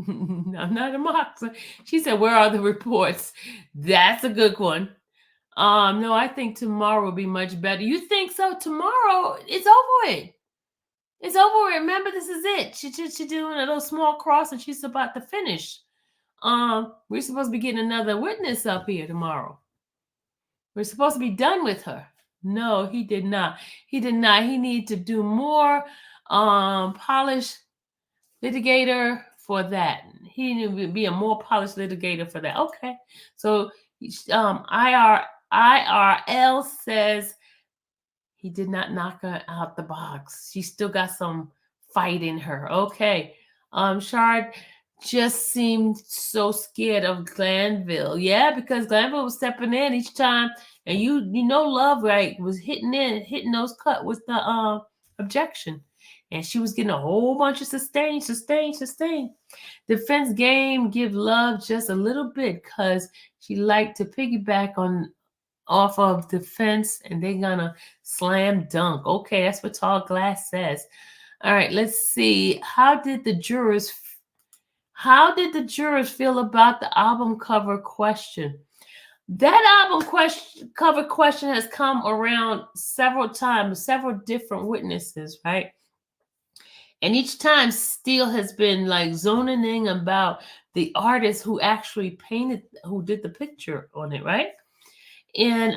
I'm not a boxer. She said, where are the reports? That's a good one. No, I think tomorrow will be much better. You think so? Tomorrow, it's over with. It's over with. Remember, this is it. She's doing a little small cross and she's about to finish. We're supposed to be getting another witness up here tomorrow. We're supposed to be done with her. No, he did not. He did not. He needed to do more polished litigator for that. He needed to be a more polished litigator for that. Okay. So IRL says he did not knock her out the box. She still got some fight in her. Okay. Shard just seemed so scared of Glanville. Yeah, because Glanville was stepping in each time, and you know Love Right was hitting those cut with the objection. And she was getting a whole bunch of sustain. Defense game give Love just a little bit because she liked to piggyback off of defense, and they're gonna slam dunk. Okay, that's what Tall Glass says. All right, let's see. How did the jurors feel about the album cover question? That album cover question has come around several times, several different witnesses, right? And each time Steele has been like zoning in about the artist who actually who did the picture on it, right? And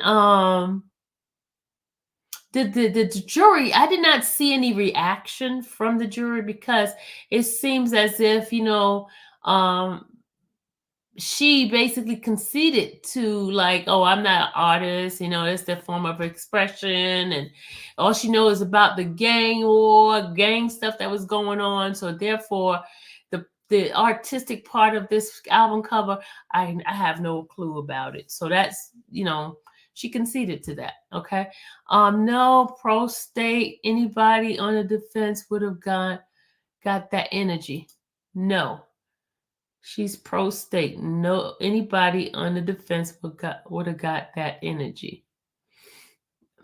the jury, I did not see any reaction from the jury because it seems as if, she basically conceded to like, oh, I'm not an artist, it's their form of expression, and all she knows about the gang war, gang stuff that was going on. So therefore, the artistic part of this album cover, I have no clue about it. So that's, she conceded to that. Okay. No, pro-state, anybody on the defense would have got that energy. No. She's pro-state. No, anybody on the defense would have got that energy.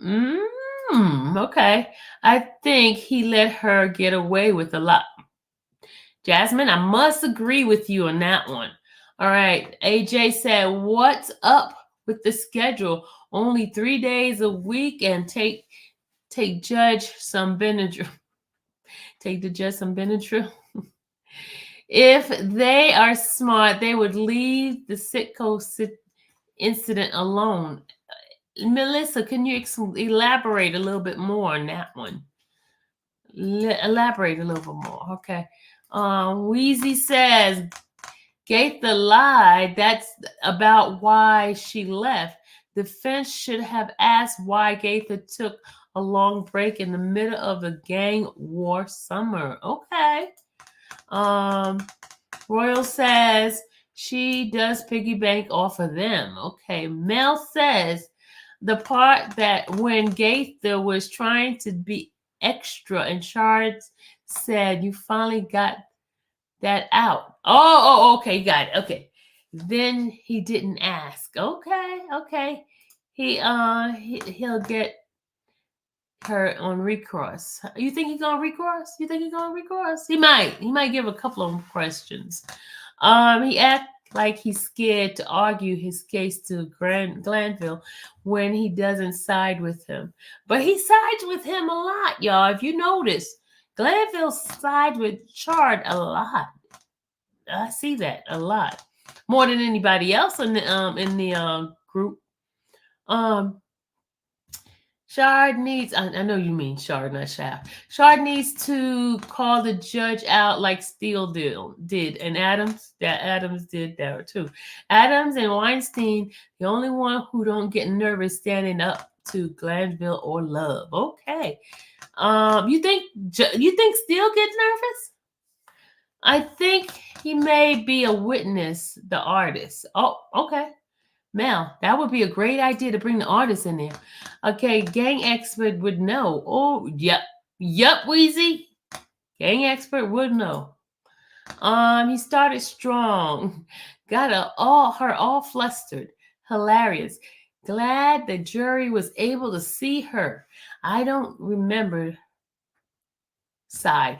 Okay. I think he let her get away with a lot. Jasmine, I must agree with you on that one. All right. AJ said, what's up with the schedule? Only 3 days a week, and take Judge some Benadryl. Take the Judge some Benadryl. If they are smart, they would leave the Sitco incident alone. Melissa, can you elaborate a little bit more on that one? Elaborate a little bit more. Okay. Wheezy says, Gaither lied. That's about why she left. The defense should have asked why Gaither took a long break in the middle of a gang war summer. Okay. Royal says she does piggy bank off of them. Okay. Mel says the part that when Gaither was trying to be extra and Shards said, you finally got that out. Oh, okay. Got it. Okay. Then he didn't ask. Okay. He'll get her on recourse. You think he's gonna recourse? He might give a couple of questions. He act like he's scared to argue his case to Glanville when he doesn't side with him. But he sides with him a lot, y'all. If you notice, Glanville sides with Chard a lot. I see that a lot. More than anybody else in the group. Shard needs, I know you mean Shard, not Shaft. Shard needs to call the judge out like Steele did. And Adams did that too. Adams and Weinstein, the only one who don't get nervous standing up to Glanville or Love. Okay. You think Steele gets nervous? I think he may be a witness, the artist. Oh, okay. Mel, that would be a great idea to bring the artist in there. Okay, gang expert would know. Oh, yep, Wheezy. Gang expert would know. He started strong. Got her all flustered. Hilarious. Glad the jury was able to see her. I don't remember. Sighed.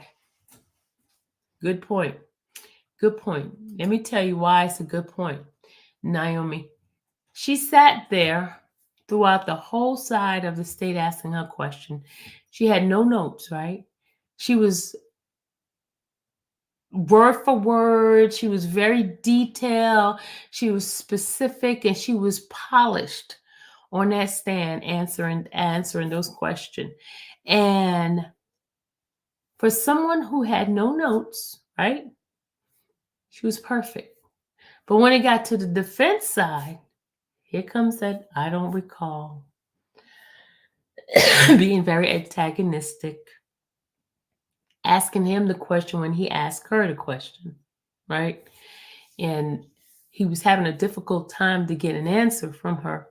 Good point. Let me tell you why it's a good point. Naomi. She sat there throughout the whole side of the state asking her question. She had no notes, right? She was word for word. She was very detailed. She was specific, and she was polished on that stand answering those questions. And for someone who had no notes, right? She was perfect. But when it got to the defense side, here comes that I don't recall. Being very antagonistic. Asking him the question when he asked her the question, right? And he was having a difficult time to get an answer from her.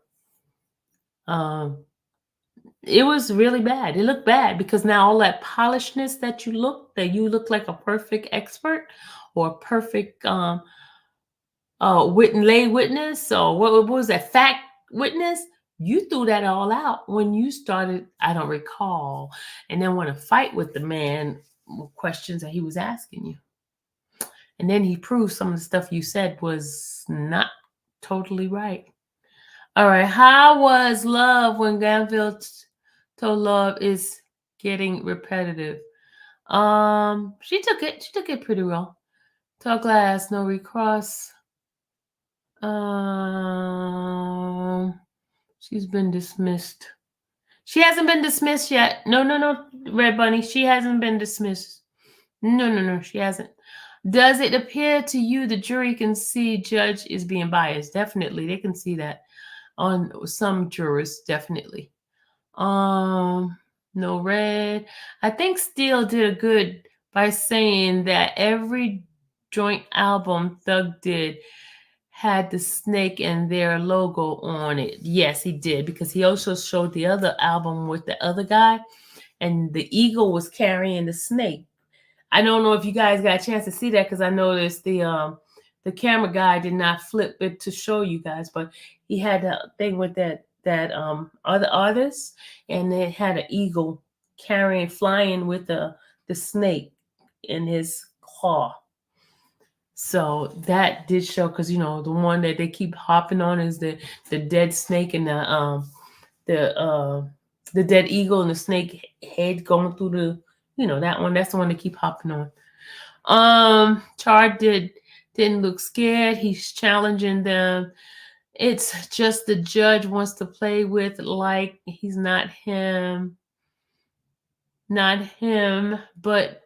It was really bad. It looked bad because now all that polishedness that you look like a perfect expert or a perfect lay witness, or what was that, fact witness? You threw that all out when you started, I don't recall, and then want to fight with the man questions that he was asking you. And then he proved some of the stuff you said was not totally right. All right. How was Love when Glanville told Love is getting repetitive? She took it pretty well. Tall glass, no recross. She's been dismissed. She hasn't been dismissed yet. No, Red Bunny. She hasn't been dismissed. No, she hasn't. Does it appear to you the jury can see judge is being biased? Definitely. They can see that on some jurors, definitely. No red. I think Steele did a good by saying that every joint album Thug did had the snake and their logo on it. Yes, he did, because he also showed the other album with the other guy, and the eagle was carrying the snake. I don't know if you guys got a chance to see that, because I noticed the camera guy did not flip it to show you guys, but he had a thing with that other artist, and it had an eagle flying with the snake in his claw. So that did show, because the one that they keep hopping on is the dead snake and the dead eagle and the snake head going through that one. That's the one they keep hopping on. Chard didn't look scared. He's challenging them. It's just the judge wants to play with like he's not him, but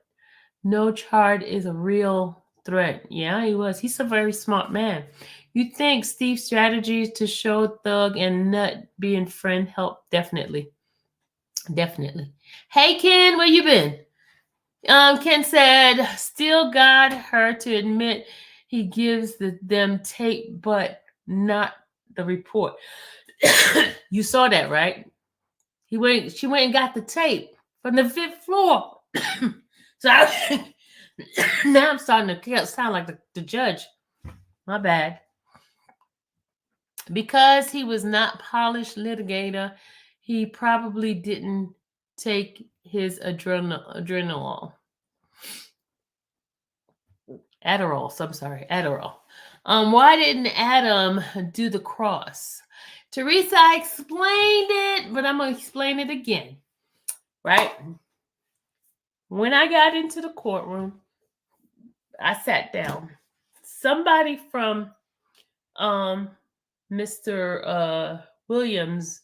no, Chard is a real threat. Yeah, he was. He's a very smart man. You think Steve's strategy to show Thug and Nut being friend helped? Definitely. Hey, Ken, where you been? Ken said, still got her to admit he gives them tape, but not the report. You saw that, right? She went and got the tape from the 5th floor. So now I'm starting to sound like the judge. My bad. Because he was not polished litigator, he probably didn't take his Adderall. Why didn't Adam do the cross? Teresa, I explained it, but I'm going to explain it again. Right? When I got into the courtroom, I sat down. Somebody from Mr. Williams'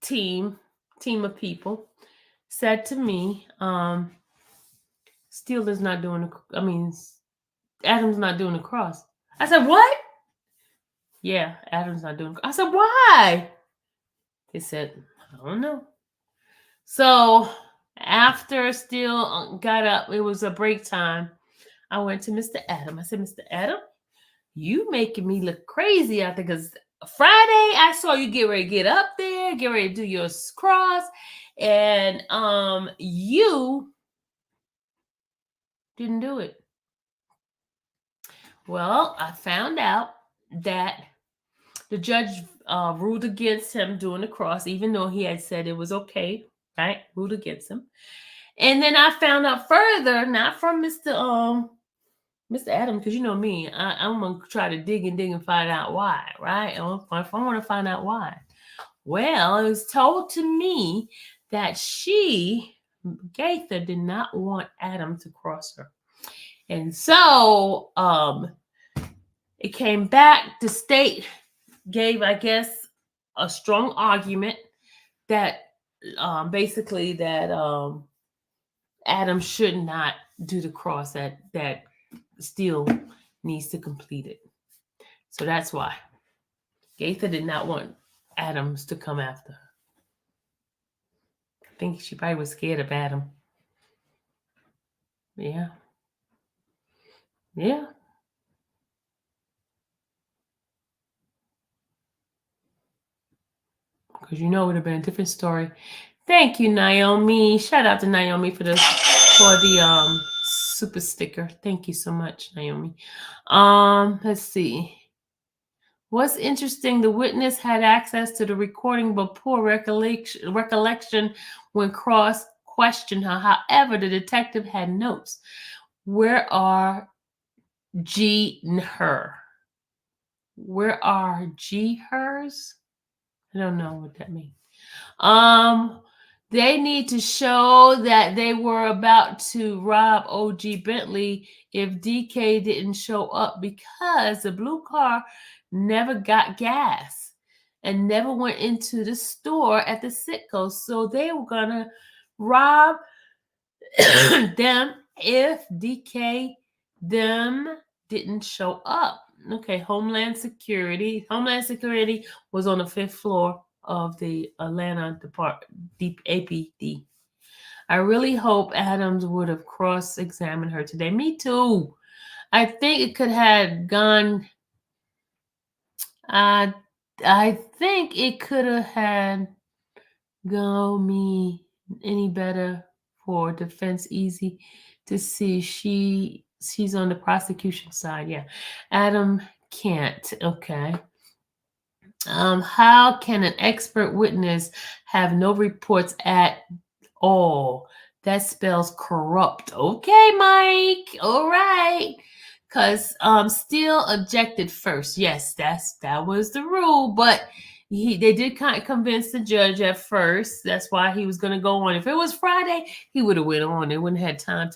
team of people said to me, Steele is not doing Adam's not doing the cross. I said, what? Yeah, Adam's not doing. I said, why? He said, I don't know. So after Steele got up, it was a break time. I went to Mr. Adam. I said, Mr. Adam, you making me look crazy out there, because Friday I saw you get ready to get up there, get ready to do your cross, and you didn't do it. Well, I found out that the judge ruled against him doing the cross, even though he had said it was okay, right? Ruled against him. And then I found out further, not from Mr. Adam, because you know me, I'm going to try to dig and find out why, right? If I want to find out why. Well, it was told to me that Gaither, did not want Adam to cross her. And so it came back. The state gave, I guess, a strong argument that basically that Adam should not do the cross, that Steele needs to complete it. So that's why Gaither did not want Adams to come after her. I think she probably was scared of Adam. Yeah. Because it would have been a different story. Thank you, Naomi. Shout out to Naomi for the super sticker. Thank you so much, Naomi. Let's see. What's interesting, the witness had access to the recording but poor recollection when Cross questioned her. However, the detective had notes. Where are G and her? Where are G hers? I don't know what that means. They need to show that they were about to rob OG Bentley if DK didn't show up, because the blue car never got gas and never went into the store at the Citgo. So they were going to rob them if DK them didn't show up. Okay, Homeland Security. Homeland Security was on the 5th floor of the Atlanta APD. I really hope Adams would have cross-examined her today. Me too. I think it could have gone. I think it could have had go me any better for defense. Easy to see she's on the prosecution side. Yeah, Adam can't. Okay. How can an expert witness have no reports at all? That spells corrupt. Okay, Mike. All right. Because Steele objected first. Yes, that was the rule, but they did kind of convince the judge at first. That's why he was going to go on. If it was Friday, he would have went on. They wouldn't have had time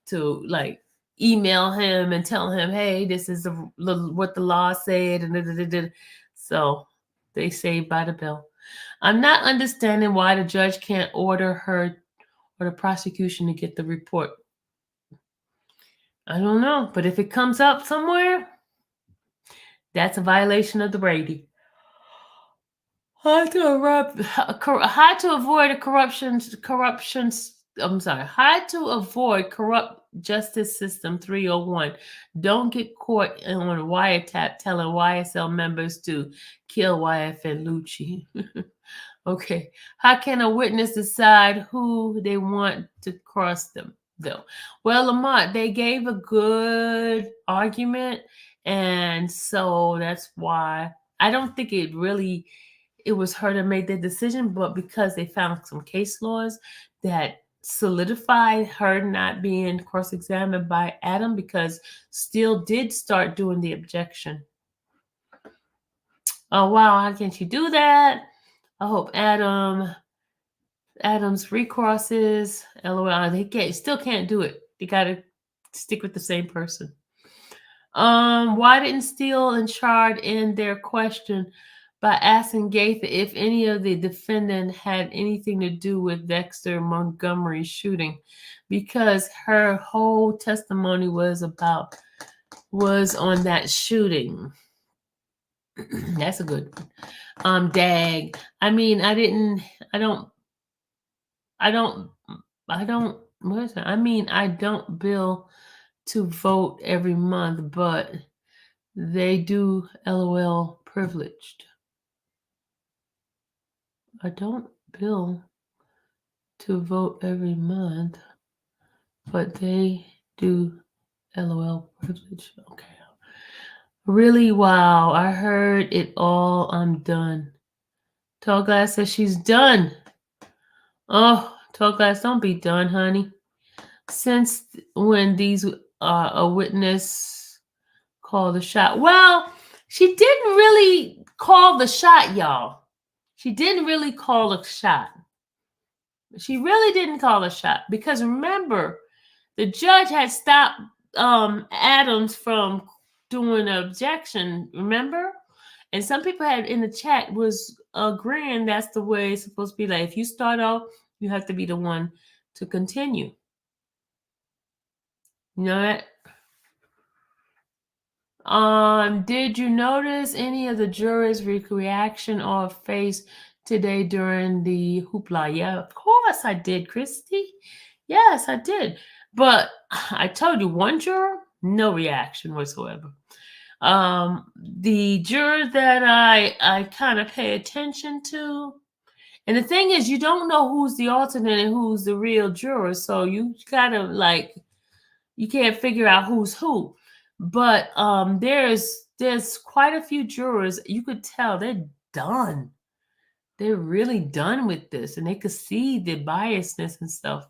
to like email him and tell him, hey, this is what the law said, and so they saved by the bell. I'm not understanding why the judge can't order her or the prosecution to get the report. I don't know, but if it comes up somewhere, that's a violation of the Brady. How to avoid corrupt justice system 301. Don't get caught on a wiretap telling YSL members to kill YF and Lucci. Okay. How can a witness decide who they want to cross them, though? Well, Lamont, they gave a good argument, and so that's why I don't think it was her that made the decision, but because they found some case laws that solidified her not being cross-examined by Adam, because Steele did start doing the objection. Oh, wow. How can she do that? I hope Adams recrosses. LOL. They still can't do it. They got to stick with the same person. Why didn't Steele and Chard end their question by asking Gaither if any of the defendant had anything to do with Dexter Montgomery's shooting? Because her whole testimony was on that shooting. That's a good one. Dag. I mean, I don't bill to vote every month, but they do LOL privileged. I don't bill to vote every month, but they do LOL privilege. Okay. Really? Wow. I heard it all. I'm done. Tall Glass says she's done. Oh, Tall Glass, don't be done, honey. Since when these a witness called the shot? Well, she didn't really call the shot, y'all. She didn't really call a shot. She really didn't call a shot, because remember, the judge had stopped Adams from doing an objection, remember? And some people had in the chat was agreeing that's the way it's supposed to be. Like, if you start off, you have to be the one to continue. You know that? Did you notice any of the jurors' reaction or face today during the hoopla? Yeah, of course I did, Christy. Yes, I did. But I told you, one juror, no reaction whatsoever. The juror that I kind of pay attention to, and the thing is, you don't know who's the alternate and who's the real juror, so you gotta you can't figure out who's who. But there's quite a few jurors. You could tell they're done. They're really done with this, and they could see the biasness and stuff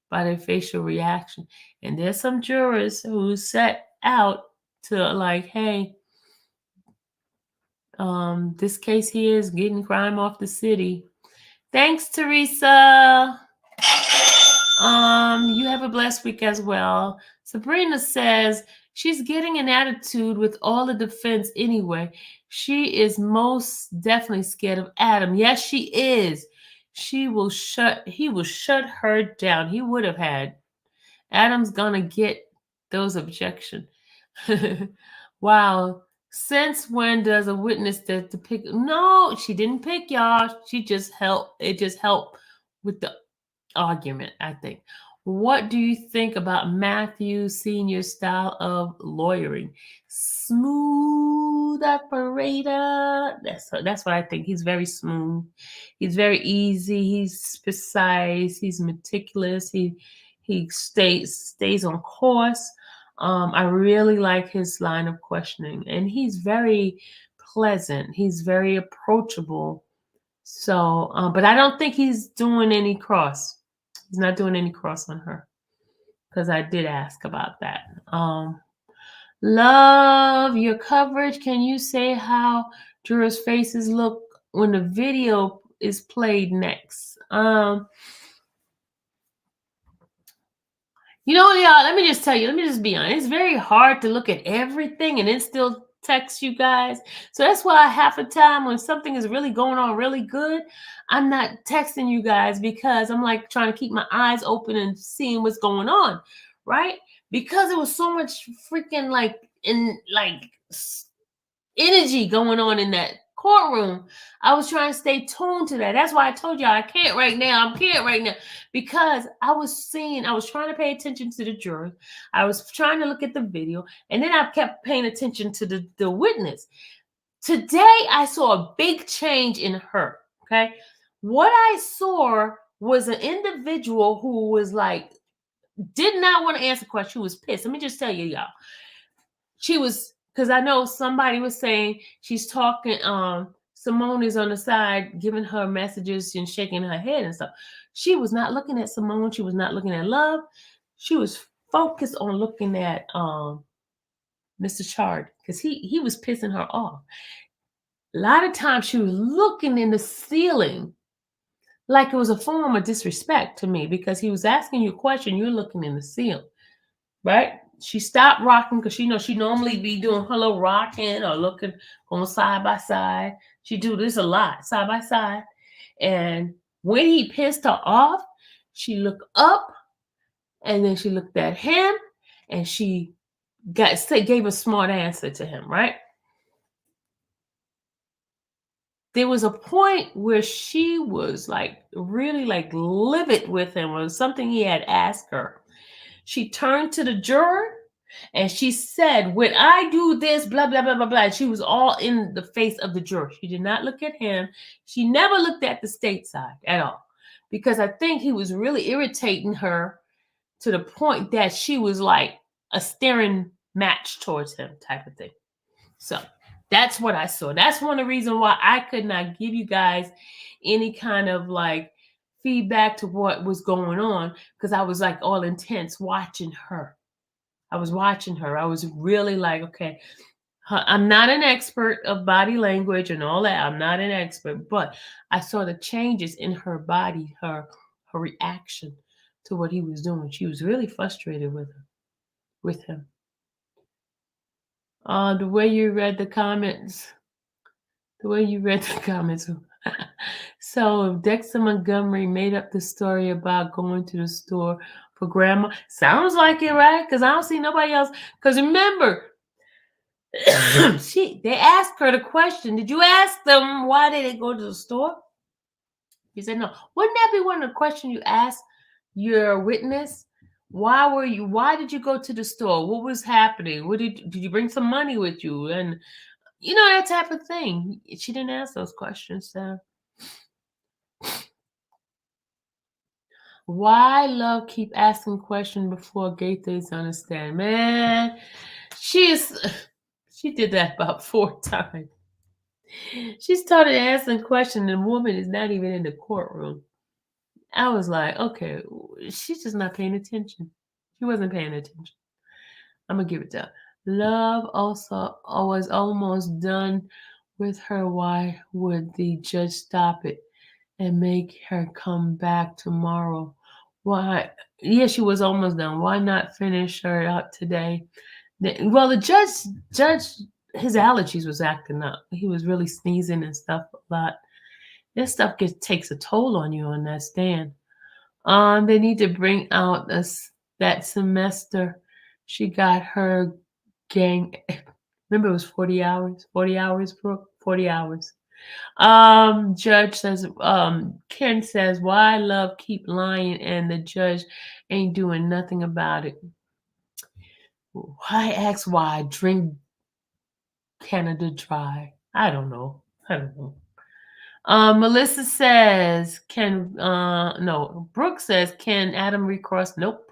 by their facial reaction. And there's some jurors who set out to hey, this case here is getting crime off the city. Thanks, Teresa. You have a blessed week as well. Sabrina says she's getting an attitude with all the defense anyway. She is most definitely scared of Adam. Yes, she is. He will shut her down. He would have had Adam's gonna get those objections. Wow. Since when does a witness to pick? No, she didn't pick, y'all. She just helped. It just helped with the argument, I think. What do you think about Matthew Senior's style of lawyering? Smooth operator. That's what I think. He's very smooth. He's very easy. He's precise. He's meticulous. He stays on course. I really like his line of questioning, and he's very pleasant. He's very approachable. So, but I don't think he's doing any cross. He's not doing any cross on her, because I did ask about that. Love your coverage. Can you say how jurors' faces look when the video is played next? You know, y'all, let me just tell you, let me just be honest. It's very hard to look at everything and then still text you guys. So that's why half the time when something is really going on really good, I'm not texting you guys, because I'm like trying to keep my eyes open and seeing what's going on, right? Because there was so much freaking energy going on in that courtroom. I was trying to stay tuned to that. That's why I told y'all I can't right now. Because I was trying to pay attention to the jurors. I was trying to look at the video, and then I kept paying attention to the witness. Today, I saw a big change in her, okay? What I saw was an individual who was did not want to answer questions. She was pissed. Let me just tell you, y'all. She was, because I know somebody was saying she's talking, Simone is on the side giving her messages and shaking her head and stuff. She was not looking at Simone. She was not looking at Love. She was focused on looking at Mr. Chard, because he was pissing her off. A lot of times she was looking in the ceiling like it was a form of disrespect to me, because he was asking you a question, you're looking in the ceiling, right? She stopped rocking because she normally be doing her little rocking or looking on side by side. She do this a lot, side by side. And when he pissed her off, she looked up, and then she looked at him, and she gave a smart answer to him, right? There was a point where she was really livid with him, or something he had asked her. She turned to the juror and she said, when I do this, blah, blah, blah, blah, blah. She was all in the face of the juror. She did not look at him. She never looked at the state side at all, because I think he was really irritating her to the point that she was like a staring match towards him type of thing. So that's what I saw. That's one of the reasons why I could not give you guys any kind of feedback to what was going on, because I was all intense watching her. I was watching her. I was really okay, I'm not an expert of body language and all that. I'm not an expert, but I saw the changes in her body, her reaction to what he was doing. She was really frustrated with him. The way you read the comments. So Dexter Montgomery made up the story about going to the store for grandma. Sounds like it, right? Because I don't see nobody else. Because remember, they asked her the question. Did you ask them why did they go to the store? He said no. Wouldn't that be one of the questions you ask your witness? Why did you go to the store? What was happening? Did you bring some money with you? And that type of thing. She didn't ask those questions. So why Love keep asking questions before Gaithers understand? Man, she did that about 4 times. She started asking questions, and the woman is not even in the courtroom. I was like, okay, she's just not paying attention. She wasn't paying attention. I'm gonna give it to her. Love also was almost done with her. Why would the judge stop it and make her come back tomorrow? Why? Yeah, she was almost done. Why not finish her up today? Well, the judge, his allergies was acting up. He was really sneezing and stuff a lot. This stuff takes a toll on you on that stand. They need to bring out the that semester she got her gang. Remember, it was 40 hours. 40 hours, Brooke. 40 hours. Judge says, Ken says, why love keep lying and the judge ain't doing nothing about it. I ask why drink Canada Dry. I don't know. Melissa says, Brooke says, can Adam recross? Nope.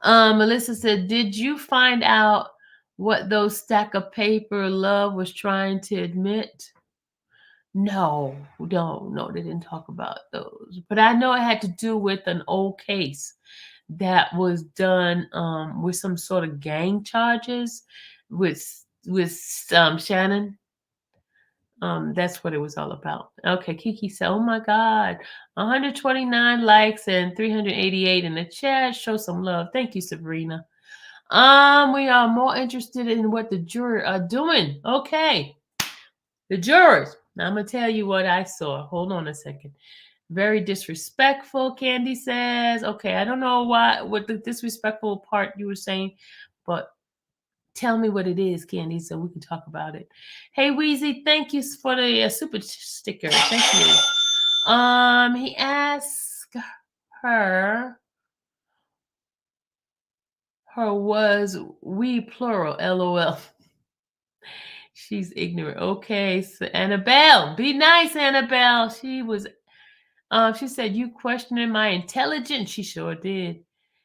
Melissa said, did you find out what those stack of paper Love was trying to admit? No, they didn't talk about those. But I know it had to do with an old case that was done with some sort of gang charges with Shannon. That's what it was all about. Okay, Kiki said, oh my God, 129 likes and 388 in the chat. Show some love. Thank you, Sabrina. We are more interested in what the jury are doing. Okay. The jurors. Now I'm going to tell you what I saw. Hold on a second. Very disrespectful, Candy says. Okay, I don't know what the disrespectful part you were saying, but tell me what it is, Candy, so we can talk about it. Hey, Weezy, thank you for the super sticker. Thank you. He asked her was we plural, LOL. She's ignorant. Okay, so Annabelle, be nice, Annabelle. She said, you questioning my intelligence? She sure did.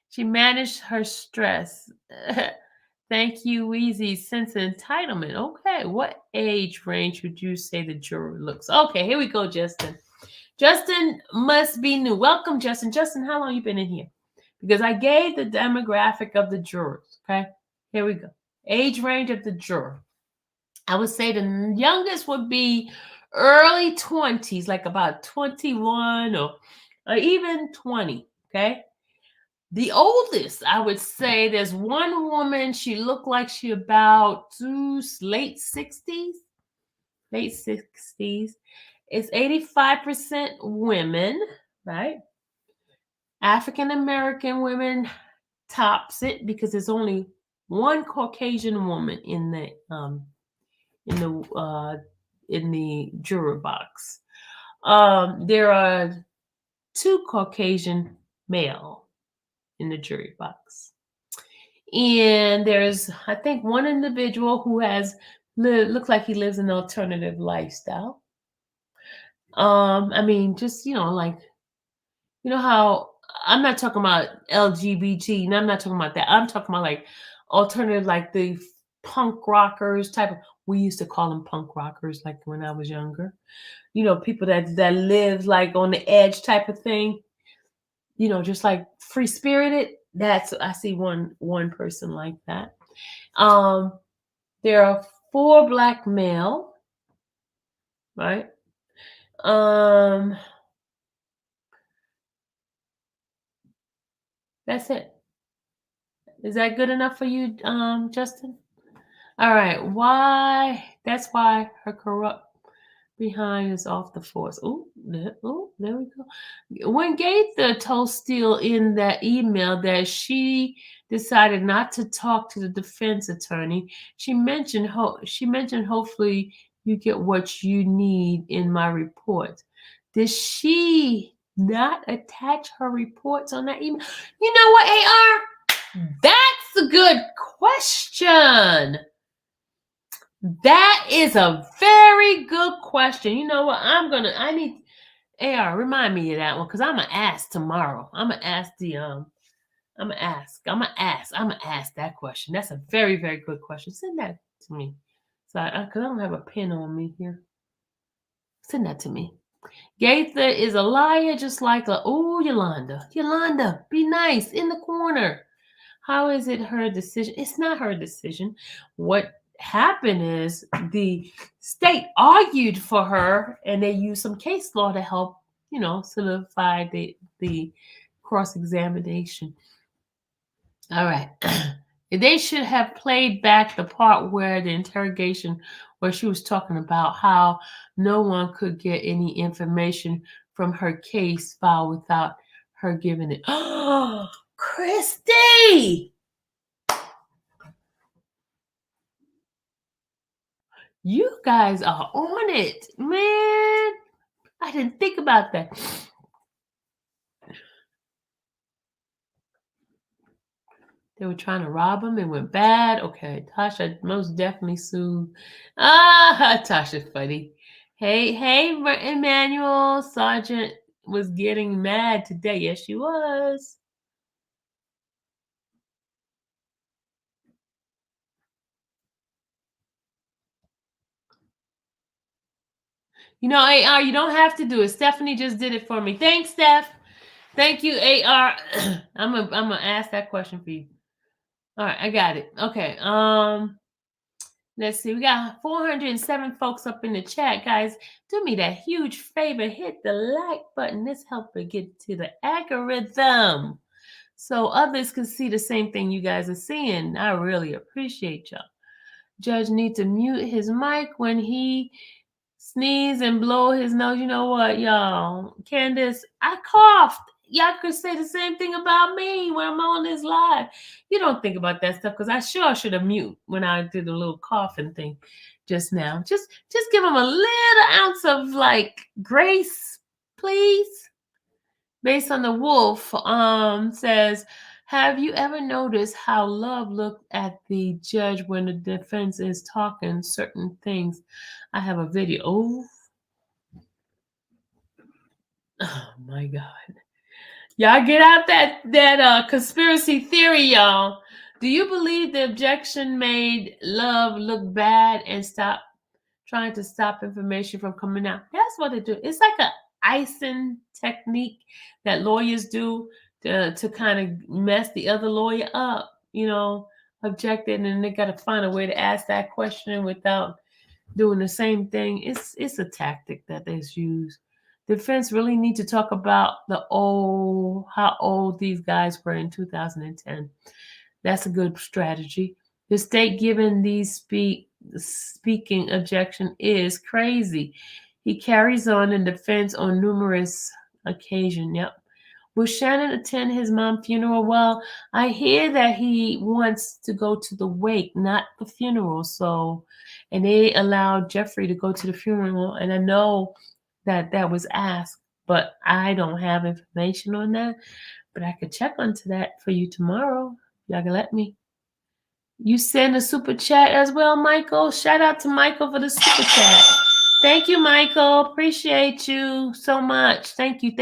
She managed her stress. Thank you, Weezy. Sense of entitlement. Okay, what age range would you say the juror looks? Okay, here we go, Justin. Justin must be new. Welcome, Justin. Justin, how long you been in here? Because I gave the demographic of the jurors. Okay, here we go. Age range of the juror. I would say the youngest would be early 20s, like about 21 or even 20, okay? The oldest, I would say there's one woman, she looked like she about late 60s. Late 60s. It's 85% women, right? African-American women tops it because there's only one Caucasian woman in the juror box. There are 2 Caucasian male in the jury box. And there's, I think, one individual who looks like he lives an alternative lifestyle. I mean, just, how, I'm not talking about LGBT, and I'm not talking about that. I'm talking about like alternative, like the punk rockers type of, we used to call them punk rockers, like when I was younger. People that live like on the edge type of thing. Just like free spirited. I see one person like that. There are 4 black male, right? That's it. Is that good enough for you, Justin? All right. That's why her corrupt behind is off the force. There we go. When Gaither told Steele in that email that she decided not to talk to the defense attorney, she mentioned hopefully you get what you need in my report. Did she not attach her reports on that email? You know what, AR? That's a good question. That is a very good question. You know what? I need AR, remind me of that one because I'm gonna ask tomorrow. I'm gonna ask that question. That's a very, very good question. Send that to me. So because I don't have a pen on me here. Send that to me. Gaither is a liar, just like Yolanda. Yolanda, be nice in the corner. How is it her decision? It's not her decision. What happened is the state argued for her and they used some case law to help, solidify the cross-examination. All right. They should have played back the part where the interrogation, where she was talking about how no one could get any information from her case file without her giving it. Christy! You guys are on it, man. I didn't think about that. They were trying to rob him. It went bad. Okay, Tasha most definitely sued. Tasha's funny. Hey, Emmanuel. Sergeant was getting mad today. Yes, she was. You know, AR, you don't have to do it. Stephanie just did it for me. Thanks, Steph. Thank you, AR. I'm gonna ask that question for you. All right, I got it. Okay. Let's see. We got 407 folks up in the chat, guys. Do me that huge favor. Hit the like button. This helps it get to the algorithm, so others can see the same thing you guys are seeing. I really appreciate y'all. Judge needs to mute his mic when he sneeze and blow his nose. You know what, y'all? Candace, I coughed. Y'all could say the same thing about me when I'm on this live. You don't think about that stuff because I sure should have mute when I did the little coughing thing just now. Just give him a little ounce of like grace, please. Based on the Wolf, says, have you ever noticed how Love looked at the judge when the defense is talking certain things? I have a video. Oh my God. Y'all get out that conspiracy theory, y'all. Do you believe the objection made Love look bad and stop trying to stop information from coming out? That's what they do. It's like an icing technique that lawyers do to kind of mess the other lawyer up, you know, objected, and they got to find a way to ask that question without doing the same thing. It's a tactic that they use. Defense really need to talk about how old these guys were in 2010. That's a good strategy. The state giving these speaking objection is crazy. He carries on in defense on numerous occasions. Yep. Will Shannon attend his mom's funeral? Well, I hear that he wants to go to the wake, not the funeral. So, and they allowed Jeffrey to go to the funeral, and I know that was asked, but I don't have information on that. But I could check onto that for you tomorrow. Y'all can let me. You send a super chat as well, Michael. Shout out to Michael for the super chat. Thank you, Michael. Appreciate you so much. Thank you.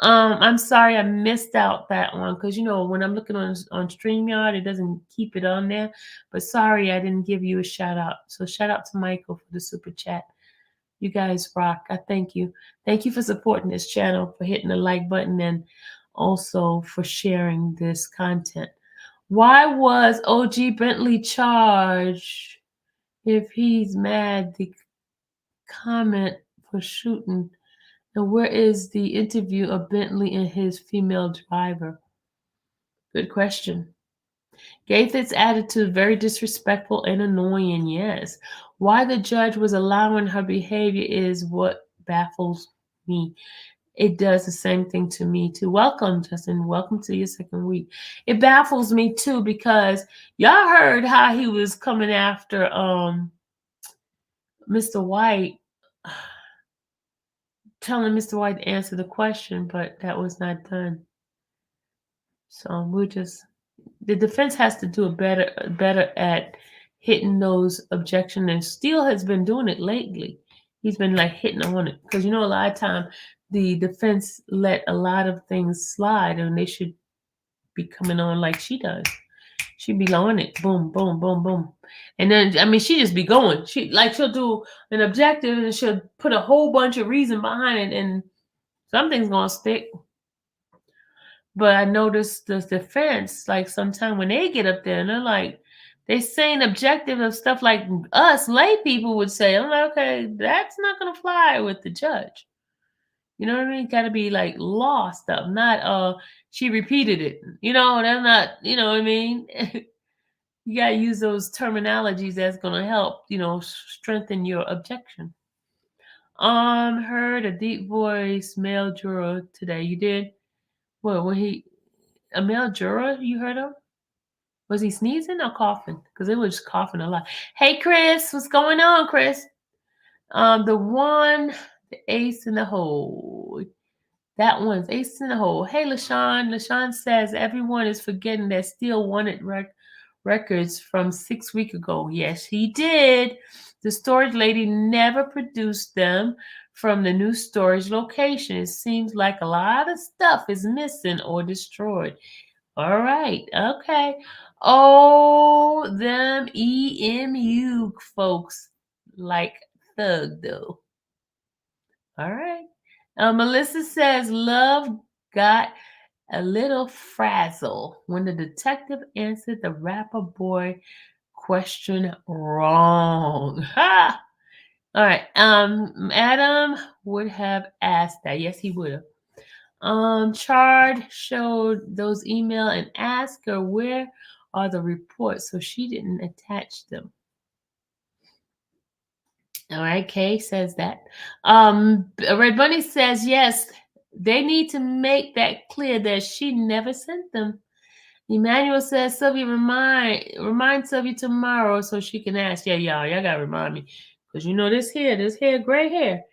I'm sorry I missed out that one because, you know, when I'm looking on StreamYard, it doesn't keep it on there. But sorry I didn't give you a shout out. So shout out to Michael for the super chat. You guys rock. I thank you. Thank you for supporting this channel, for hitting the like button, and also for sharing this content. Why was OG Bentley charged if he's mad? The comment for shooting. And where is the interview of Bentley and his female driver? Good question. Gaithet's attitude very disrespectful and annoying, yes. Why the judge was allowing her behavior is what baffles me. It does the same thing to me too. Welcome, Justin. Welcome to your second week. It baffles me too because y'all heard how he was coming after Mr. White, telling Mr. White to answer the question, but that was not done. So the defense has to do better at hitting those objections, and Steele has been doing it lately. He's been like hitting on it because, you know, a lot of time the defense let a lot of things slide, and they should be coming on like she does. She be on it, boom, boom, boom, boom, and then I mean she just be going. She'll do an objective and she'll put a whole bunch of reason behind it, and something's gonna stick. But I noticed the defense, like sometimes when they get up there and they're like, they saying objective of stuff like us lay people would say. I'm like, okay, that's not gonna fly with the judge. You know what I mean? Got to be like law stuff, not she repeated it. You know, that's not. You know what I mean? You gotta use those terminologies that's gonna help. You know, strengthen your objection. Heard a deep voice male juror today. You did? Well, when he a male juror you heard of? Was he sneezing or coughing? Because it was coughing a lot. Hey, Chris, what's going on, Chris? The ace in the hole. That one's ace in the hole. Hey, LaShawn. LaShawn says everyone is forgetting that Steele wanted records from 6 weeks ago. Yes, he did. The storage lady never produced them from the new storage location. It seems like a lot of stuff is missing or destroyed. All right. Okay. Oh, them EMU folks like Thug, though. All right. Melissa says love got a little frazzled when the detective answered the rapper boy question wrong. Ha! All right. Adam would have asked that. Yes, he would have. Chard showed those email and asked her where are the reports, so she didn't attach them. All right, Kay says that. Red Bunny says yes, they need to make that clear that she never sent them. Emmanuel says Sylvia remind Sylvia tomorrow so she can ask. Yeah, y'all gotta remind me. Because you know this hair, gray hair.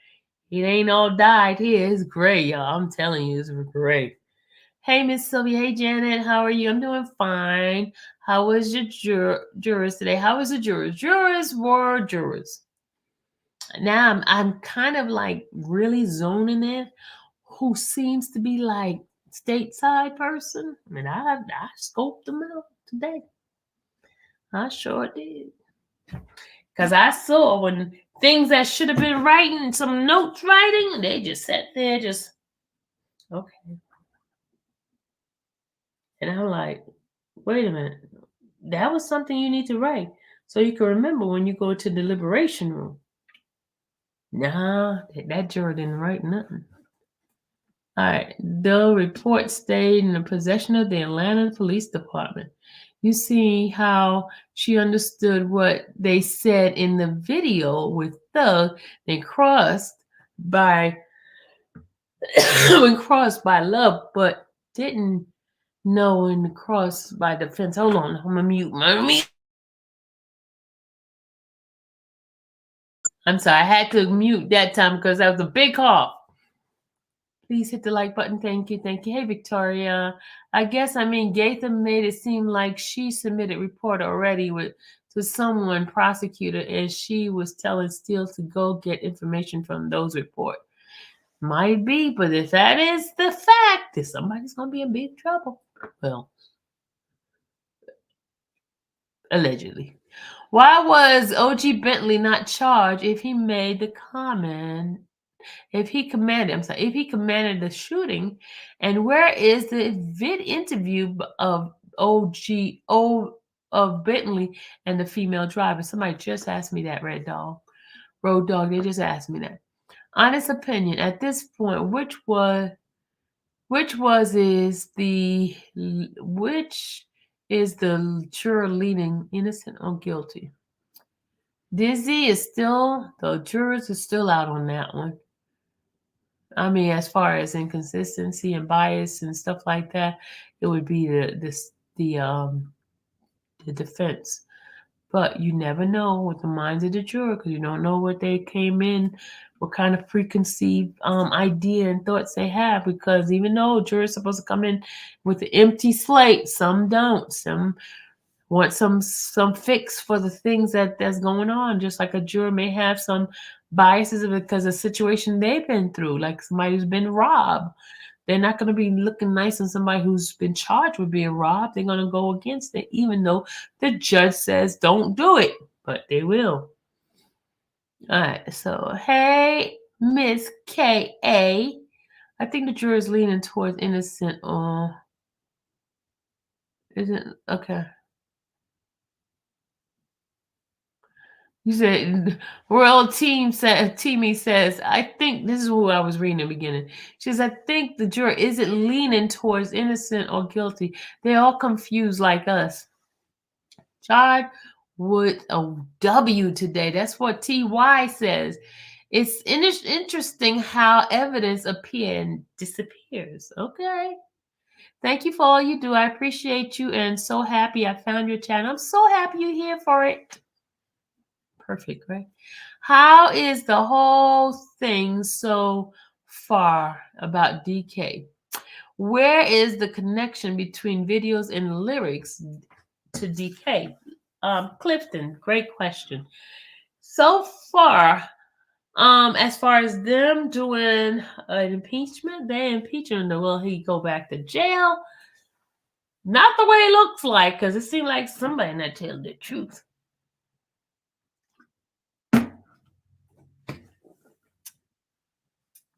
It ain't all dyed here. It's gray, y'all. I'm telling you, it's gray. Hey, Miss Sylvia. Hey, Janet. How are you? I'm doing fine. How was your jurors today? How was the jurors? Jurors were jurors. Now I'm kind of like really zoning in who seems to be like stateside person. I mean, I scoped them out today. I sure did. Because I saw when things that should have been writing, some notes writing, they just sat there just, okay. And I'm like, wait a minute. That was something you need to write so you can remember when you go to the deliberation room. Nah, that juror didn't write nothing. All right. The report stayed in the possession of the Atlanta Police Department. You see how she understood what they said in the video with Thug. They crossed by love, but didn't know when to cross by defense. Hold on, I'm gonna mute. I'm sorry, I had to mute that time because that was a big cough. Please hit the like button. Thank you. Thank you. Hey, Victoria. I guess, Gatham made it seem like she submitted report already to someone, prosecutor, and she was telling Steele to go get information from those reports. Might be, but if that is the fact, then somebody's going to be in big trouble. Well, allegedly. Why was OG Bentley not charged if he made the comment? If he commanded the shooting, and where is the interview of Bentley and the female driver? Somebody just asked me that, Road Dog. They just asked me that. Honest opinion at this point, which is the juror leaning innocent or guilty? The jurors are still out on that one. As far as inconsistency and bias and stuff like that, it would be the defense. But you never know with the minds of the juror because you don't know what they came in, what kind of preconceived idea and thoughts they have. Because even though jurors are supposed to come in with an empty slate, some don't. Some want some fix for the things that's going on. Just like a juror may have some biases because of the situation they've been through, like somebody who's been robbed. They're not going to be looking nice on somebody who's been charged with being robbed. They're going to go against it, even though the judge says don't do it, but they will. All right. So, hey, Miss K.A. I think the juror is leaning towards innocent or isn't okay. You said Royal Team said Teamy says, I think this is who I was reading in the beginning. She says, I think the juror isn't leaning towards innocent or guilty. They're all confused like us. Chard with a W today. That's what TY says. It's interesting how evidence appears and disappears. Okay. Thank you for all you do. I appreciate you and so happy I found your channel. I'm so happy you're here for it. Perfect, right? How is the whole thing so far about DK? Where is the connection between videos and lyrics to DK? Clifton, great question. So far, as far as them doing an impeachment, they impeaching him. Will he go back to jail? Not the way it looks like, because it seemed like somebody not telling the truth.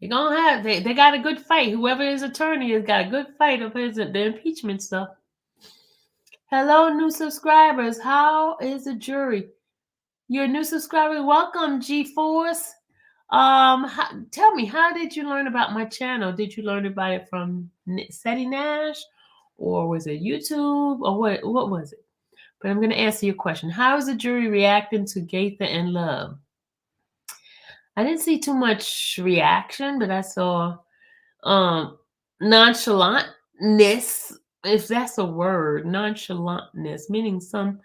They're gonna have they got a good fight. Whoever his attorney has got a good fight of his the impeachment stuff. Hello, new subscribers. How is the jury? You're a new subscriber. Welcome, G-Force. Tell me, how did you learn about my channel? Did you learn about it from Seti Nash, or was it YouTube, or what was it? But I'm going to answer your question. How is the jury reacting to Gaither and Love? I didn't see too much reaction, but I saw nonchalantness, if that's a word, nonchalantness, meaning some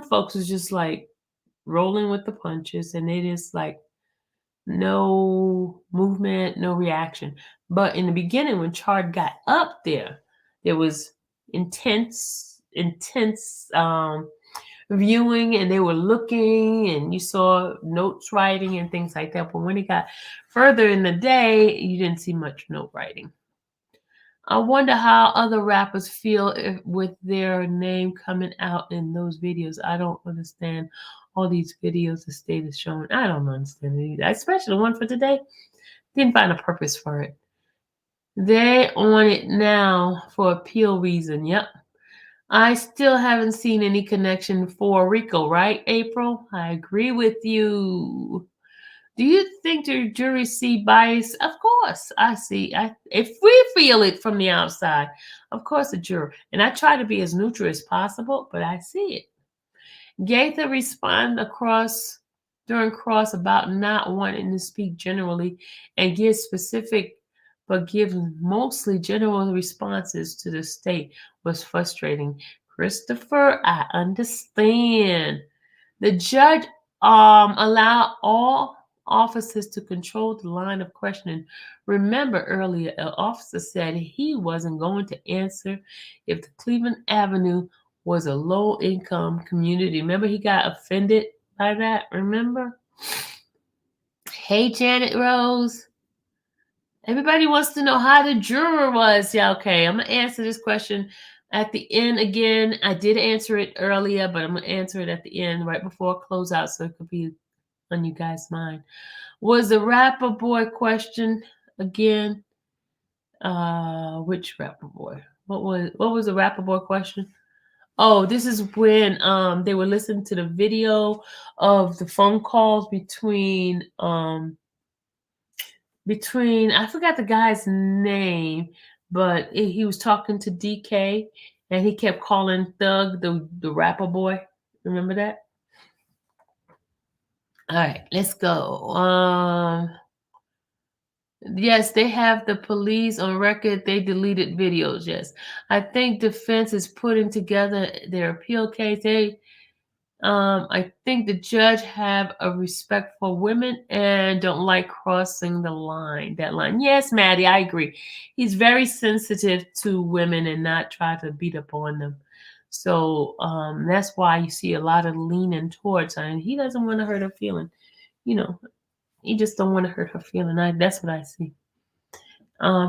folks is just like rolling with the punches, and it is like no movement, no reaction. But in the beginning, when Chard got up there was intense viewing, and they were looking, and you saw notes writing and things like that. But when it got further in the day, you didn't see much note writing. I wonder how other rappers feel with their name coming out in those videos. I don't understand all these videos the state is showing. I don't understand it either, especially the one for today. Didn't find a purpose for it. They on it now for appeal reason. Yep. I still haven't seen any connection for Rico, right, April? I agree with you. Do you think the jury see bias? Of course, I see. If we feel it from the outside, of course, the jury. And I try to be as neutral as possible, but I see it. Gaither responded during cross about not wanting to speak generally and give specific, but give mostly general responses to the state was frustrating. Christopher, I understand. The judge allowed all officers to control the line of questioning. Remember earlier, an officer said he wasn't going to answer if the Cleveland Avenue was a low-income community. Remember, he got offended by that, remember? Hey, Janet Rose. Everybody wants to know how the juror was. Yeah, okay, I'm going to answer this question at the end again. I did answer it earlier, but I'm going to answer it at the end right before I close out so it could be on you guys' mind. Was the rapper boy question again? Which rapper boy? What was the rapper boy question? Oh, this is when they were listening to the video of the phone calls between I forgot the guy's name, but he was talking to DK and he kept calling Thug the rapper boy. Remember that? All right, let's go. Yes, they have the police on record. They deleted videos. Yes, I think defense is putting together their appeal case. I think the judge have a respect for women and don't like crossing the line. That line. Yes, Maddie, I agree. He's very sensitive to women and not try to beat up on them. So that's why you see a lot of leaning towards her. And he doesn't want to hurt her feeling. You know, he just don't want to hurt her feeling. That's what I see.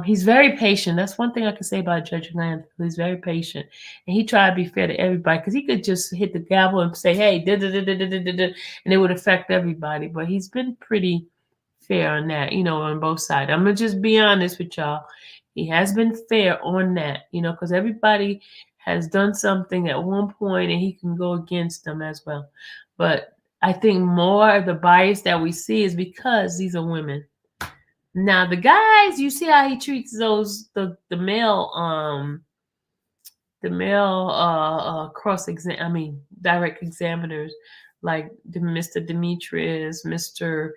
He's very patient. That's one thing I can say about Judge Landfill. He's very patient, and he tried to be fair to everybody because he could just hit the gavel and say, "Hey, and it would affect everybody." But he's been pretty fair on that, on both sides. I'm gonna just be honest with y'all. He has been fair on that, because everybody has done something at one point, and he can go against them as well. But I think more of the bias that we see is because these are women. Now the guys, you see how he treats the male direct examiners, like Mr. Demetrius, Mr.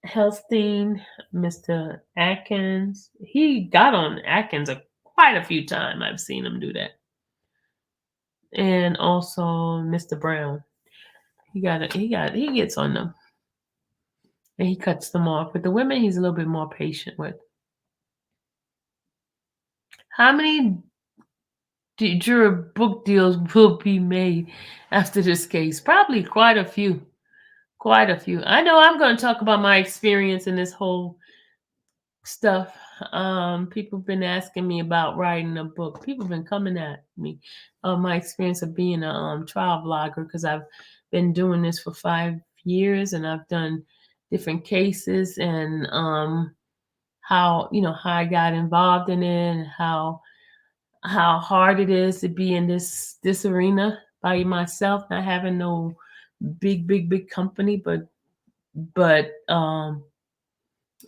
Helstein, Mr. Atkins. He got on Atkins quite a few times I've seen him do that. And also Mr. Brown. He gets on them. And he cuts them off. With the women, he's a little bit more patient with. How many juror book deals will be made after this case? Probably quite a few. Quite a few. I know I'm going to talk about my experience in this whole stuff. People have been asking me about writing a book. People have been coming at me. My experience of being a trial vlogger, because I've been doing this for 5 years and I've done different cases, and how I got involved in it, and how hard it is to be in this arena by myself, not having no big company, but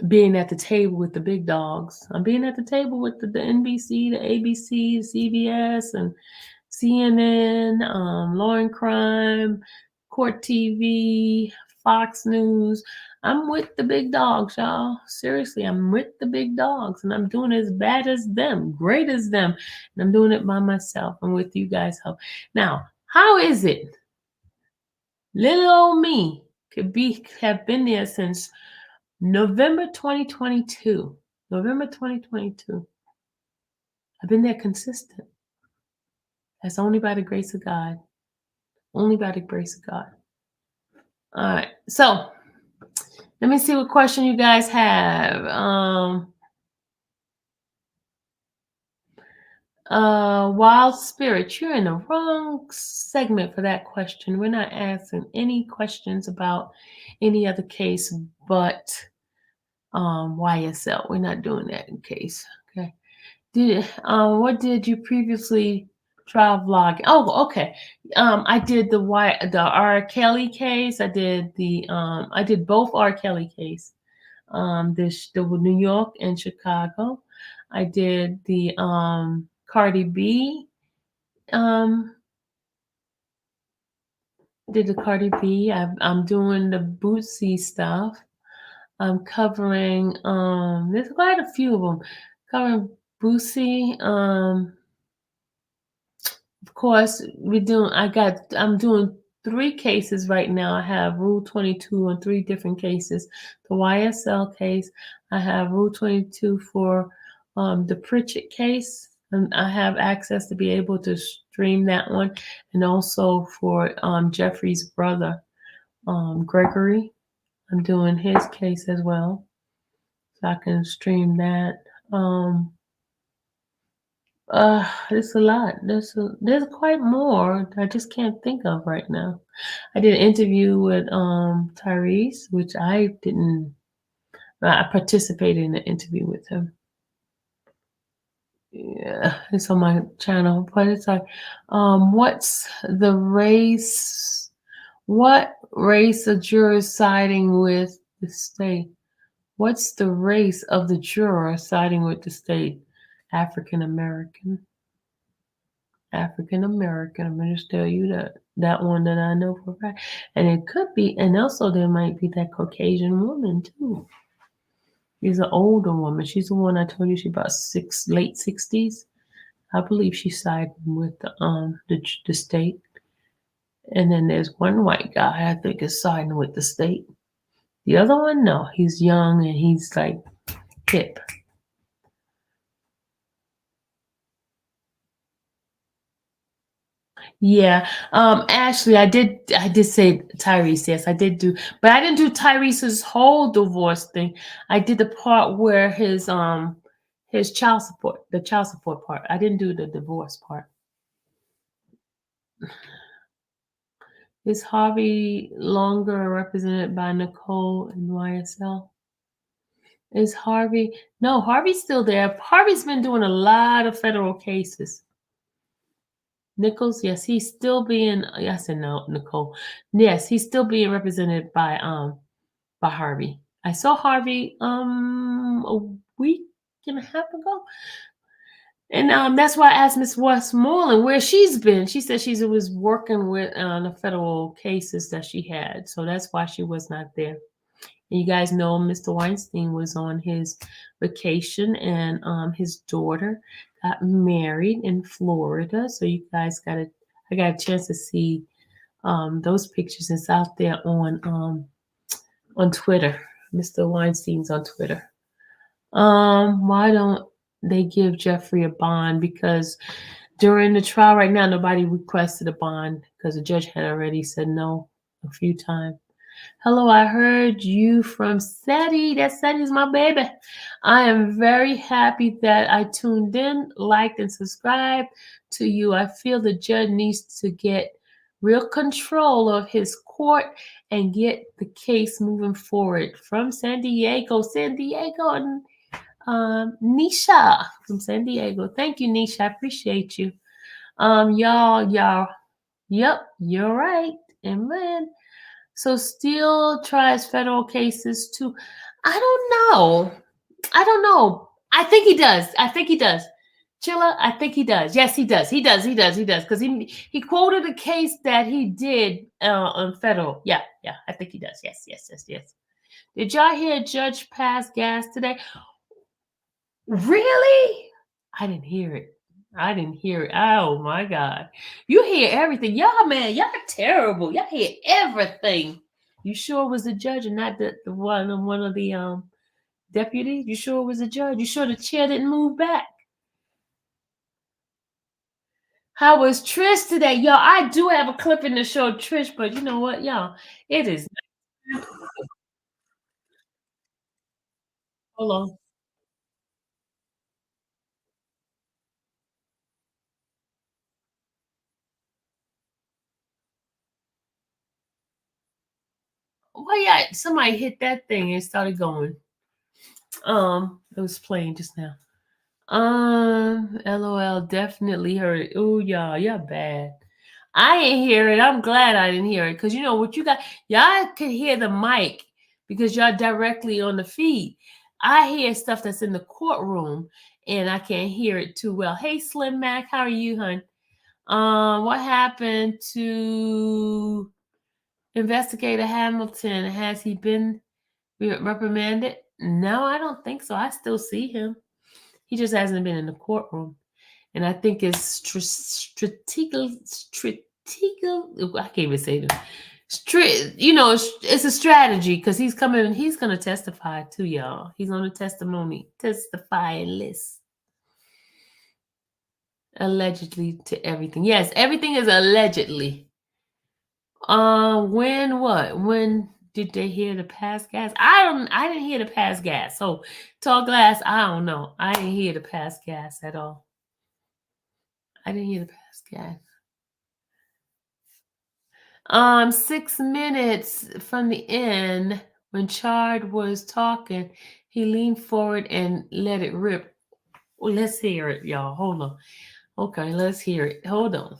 being at the table with the big dogs. I'm being at the table with the NBC, the ABC, CBS, and CNN, Law and Crime, Court TV, Fox News. I'm with the big dogs, y'all. Seriously, I'm with the big dogs, and I'm doing as bad as them, great as them, and I'm doing it by myself and with you guys' help. Now, how is it little old me have been there since November 2022. November 2022. I've been there consistent. That's only by the grace of God. Only by the grace of God. All right. So let me see what question you guys have. Wild Spirit, you're in the wrong segment for that question. We're not asking any questions about any other case but YSL. We're not doing that in case. Okay. What did you previously try vlogging? Oh, okay. I did the R. Kelly case. I did both R. Kelly case. The New York and Chicago. I did the Cardi B. Did the Cardi B. I'm doing the Bootsy stuff. I'm covering there's quite a few of them. Covering Bootsy. Of course, I'm doing 3 cases right now. I have Rule 22 on 3 different cases. The YSL case, I have Rule 22 for the Pritchett case, and I have access to be able to stream that one, and also for Jeffrey's brother, Gregory. I'm doing his case as well, so I can stream that. There's a lot. There's quite more I just can't think of right now. I did an interview with Tyrese, which I participated in an interview with him. Yeah, it's on my channel, but it's like, what's the race? What race of jurors siding with the state? What's the race of the juror siding with the state? African American. African American. I'm going to tell you that one that I know for a fact. And it could be, and also there might be that Caucasian woman too. She's an older woman. She's the one I told you she's about late 60s. I believe she's siding with the state. And then there's one white guy I think is siding with the state. The other one, no, he's young and he's like hip. Yeah. Ashley, I did say Tyrese, yes, I did do, but I didn't do Tyrese's whole divorce thing. I did the part where his child support, the child support part. I didn't do the divorce part. Is Harvey longer represented by Nicole and YSL? Is Harvey? No, Harvey's still there. Harvey's been doing a lot of federal cases. Nichols, yes, he's still being. Yes and no, Nicole. Yes, he's still being represented by Harvey. I saw Harvey a week and a half ago, and that's why I asked Miss Westmoreland where she's been. She said she was working with the federal cases that she had, so that's why she was not there. And you guys know Mr. Weinstein was on his vacation, and his daughter got married in Florida. So you guys I got a chance to see those pictures. It's out there on Twitter. Mr. Weinstein's on Twitter. Why don't they give Jeffrey a bond? Because during the trial right now, nobody requested a bond because the judge had already said no a few times. Hello, I heard you from SETI. That SETI is my baby. I am very happy that I tuned in, liked, and subscribed to you. I feel the judge needs to get real control of his court and get the case moving forward. From San Diego, and Nisha from San Diego. Thank you, Nisha. I appreciate you. Y'all. Yep, you're right. Amen. So still tries federal cases too. I don't know. I think he does. Chilla, I think he does. Yes, he does. Because he quoted a case that he did on federal. Yeah. I think he does. Yes. Did y'all hear Judge pass gas today? Really? I didn't hear it. Oh my God. You hear everything. Y'all, man, y'all terrible. Y'all hear everything. You sure it was the judge and not the one of the deputies? You sure it was the judge? You sure the chair didn't move back? How was Trish today? Y'all, I do have a clip in the show Trish, but you know what, y'all? It is. Hold on. Well, yeah, somebody hit that thing and started going. It was playing just now. LOL, definitely heard it. Oh, y'all bad. I ain't hear it. I'm glad I didn't hear it. Because you know what you got? Y'all could hear the mic because y'all directly on the feed. I hear stuff that's in the courtroom and I can't hear it too well. Hey, Slim Mac, how are you, hon? What happened to Investigator Hamilton? Has he been reprimanded? No, I don't think so. I still see him. He just hasn't been in the courtroom. And I think it's strategical. I can't even say it. It's a strategy because he's coming and he's going to testify to y'all. He's on the testifying list. Allegedly to everything. Yes, everything is allegedly. When did they hear the pass gas? I didn't hear the pass gas. So tall glass, I don't know. I didn't hear the pass gas at all. I didn't hear the pass gas. 6 minutes from the end, when Chard was talking, he leaned forward and let it rip. Well, let's hear it, y'all. Hold on. Okay, let's hear it. Hold on.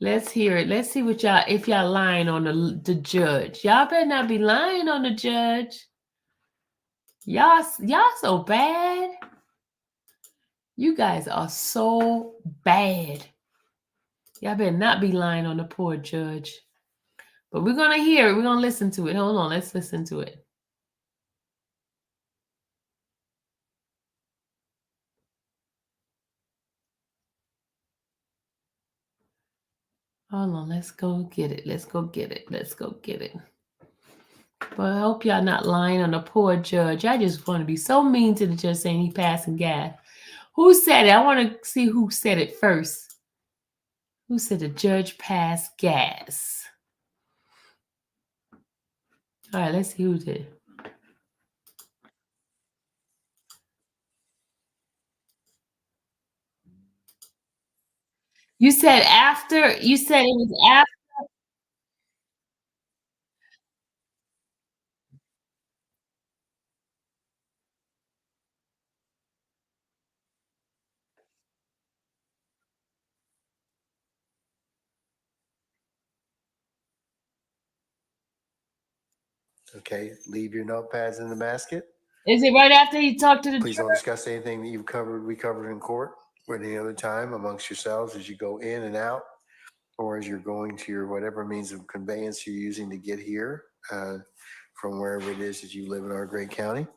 Let's hear it. Let's see what if y'all lying on the judge. Y'all better not be lying on the judge. Y'all so bad. You guys are so bad. Y'all better not be lying on the poor judge. But we're going to hear it. We're going to listen to it. Hold on. Let's listen to it. Hold on. Let's go get it. But I hope y'all not lying on the poor judge. I just want to be so mean to the judge saying he passing gas. Who said it? I want to see who said it first. Who said the judge passed gas? All right, let's see who did. You said after. You said it was after. Okay, leave your notepads in the basket. Is it right after he talked to the Please judge? don't discuss anything that we covered in court or any other time amongst yourselves as you go in and out, or as you're going to your whatever means of conveyance you're using to get here from wherever it is that you live in our great county.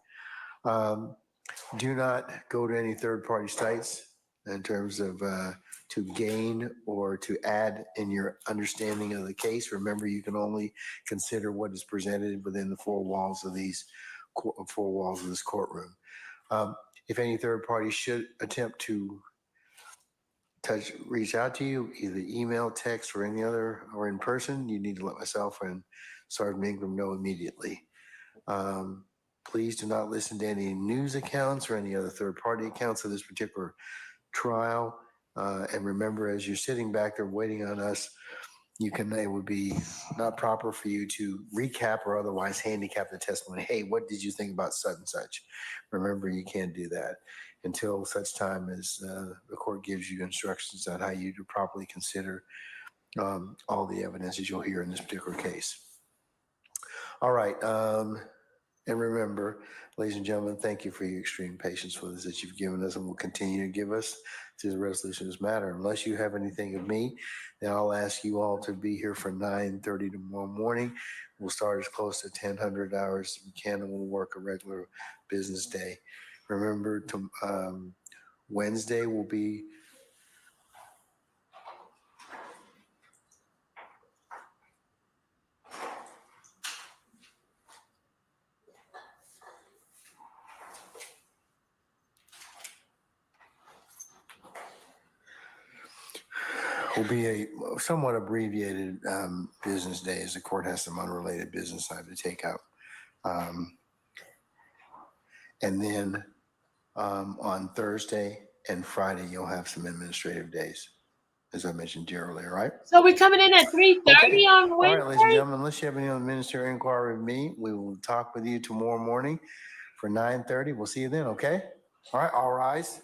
Do not go to any third-party sites in terms of to gain or to add in your understanding of the case. Remember, you can only consider what is presented within the four walls of this courtroom. If any third party should attempt to reach out to you, either email, text, or any other, or in person, you need to let myself and Sergeant Ingram know immediately. Please do not listen to any news accounts or any other third-party accounts of this particular trial. And remember, as you're sitting back there waiting on us, it would be not proper for you to recap or otherwise handicap the testimony. Hey, what did you think about such and such? Remember, you can't do that until such time as the court gives you instructions on how you to properly consider all the evidence that you'll hear in this particular case. All right. And remember, ladies and gentlemen, thank you for your extreme patience with us that you've given us and will continue to give us to the resolution of this matter. Unless you have anything of me, then I'll ask you all to be here for 9:30 tomorrow morning. We'll start as close to 1000 hours as we can, and we'll work a regular business day. Remember, Wednesday will be a somewhat abbreviated business day, as the court has some unrelated business I have to take out. And then on Thursday and Friday, you'll have some administrative days, as I mentioned to you earlier, right? So we're coming in at 3:30 on Wednesday? All right, ladies and gentlemen, unless you have any other ministerial inquiry with me, we will talk with you tomorrow morning for 9:30. We'll see you then, okay? All right, all rise.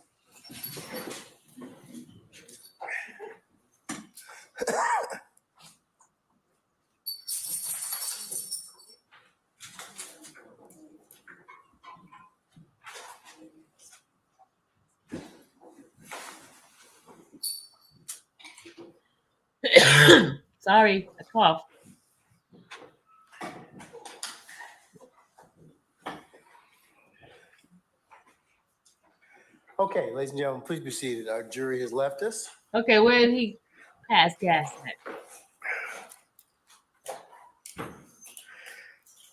Sorry, I coughed. Okay, ladies and gentlemen, please be seated. Our jury has left us. Okay, where did he pass gas at?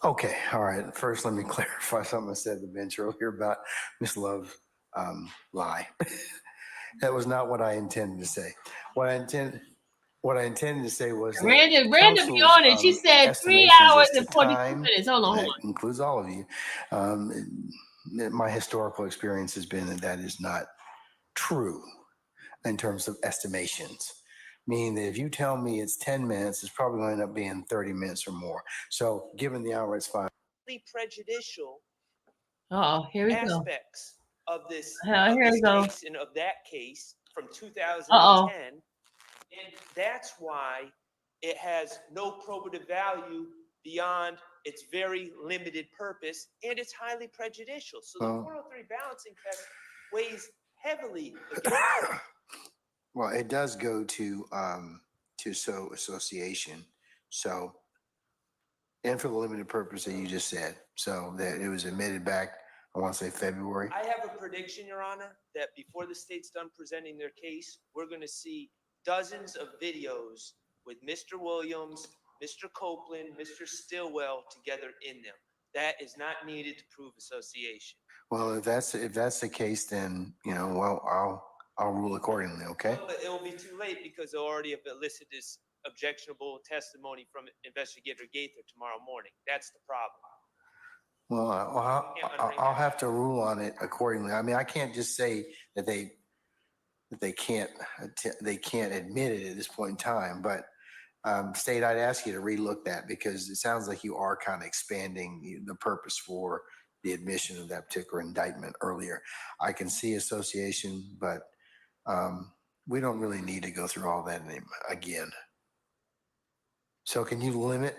Okay, all right. First, let me clarify something I said at the bench earlier about Miss Love's lie. That was not what I intended to say. What I intended to say was that Random counsel's, yawning. She said 3 estimations hours as to and 42 time, minutes. Hold on. that includes all of you. My historical experience has been that is not true in terms of estimations. Meaning that if you tell me it's 10 minutes, it's probably going to end up being 30 minutes or more. So given the hour, it's fine. Prejudicial Here we go. aspects of this, Here we go. case and of that case from 2010. And that's why it has no probative value beyond its very limited purpose, and it's highly prejudicial. So the 403 balancing test weighs heavily against it. Well, it does go to association. So, and for the limited purpose that you just said. So that it was admitted back, I want to say February. I have a prediction, Your Honor, that before the state's done presenting their case, we're going to see dozens of videos with Mr. Williams, Mr. Copeland, Mr. Stillwell together in them. That is not needed to prove association. Well, if that's the case, then I'll rule accordingly. Okay. But it will be too late because they'll already have elicited this objectionable testimony from Investigator Gaither tomorrow morning. That's the problem. Well, I'll have to rule on it accordingly. I mean, I can't just say that they can't admit it at this point in time. But State, I'd ask you to relook that because it sounds like you are kind of expanding the purpose for the admission of that particular indictment earlier. I can see association, but we don't really need to go through all that again. So can you limit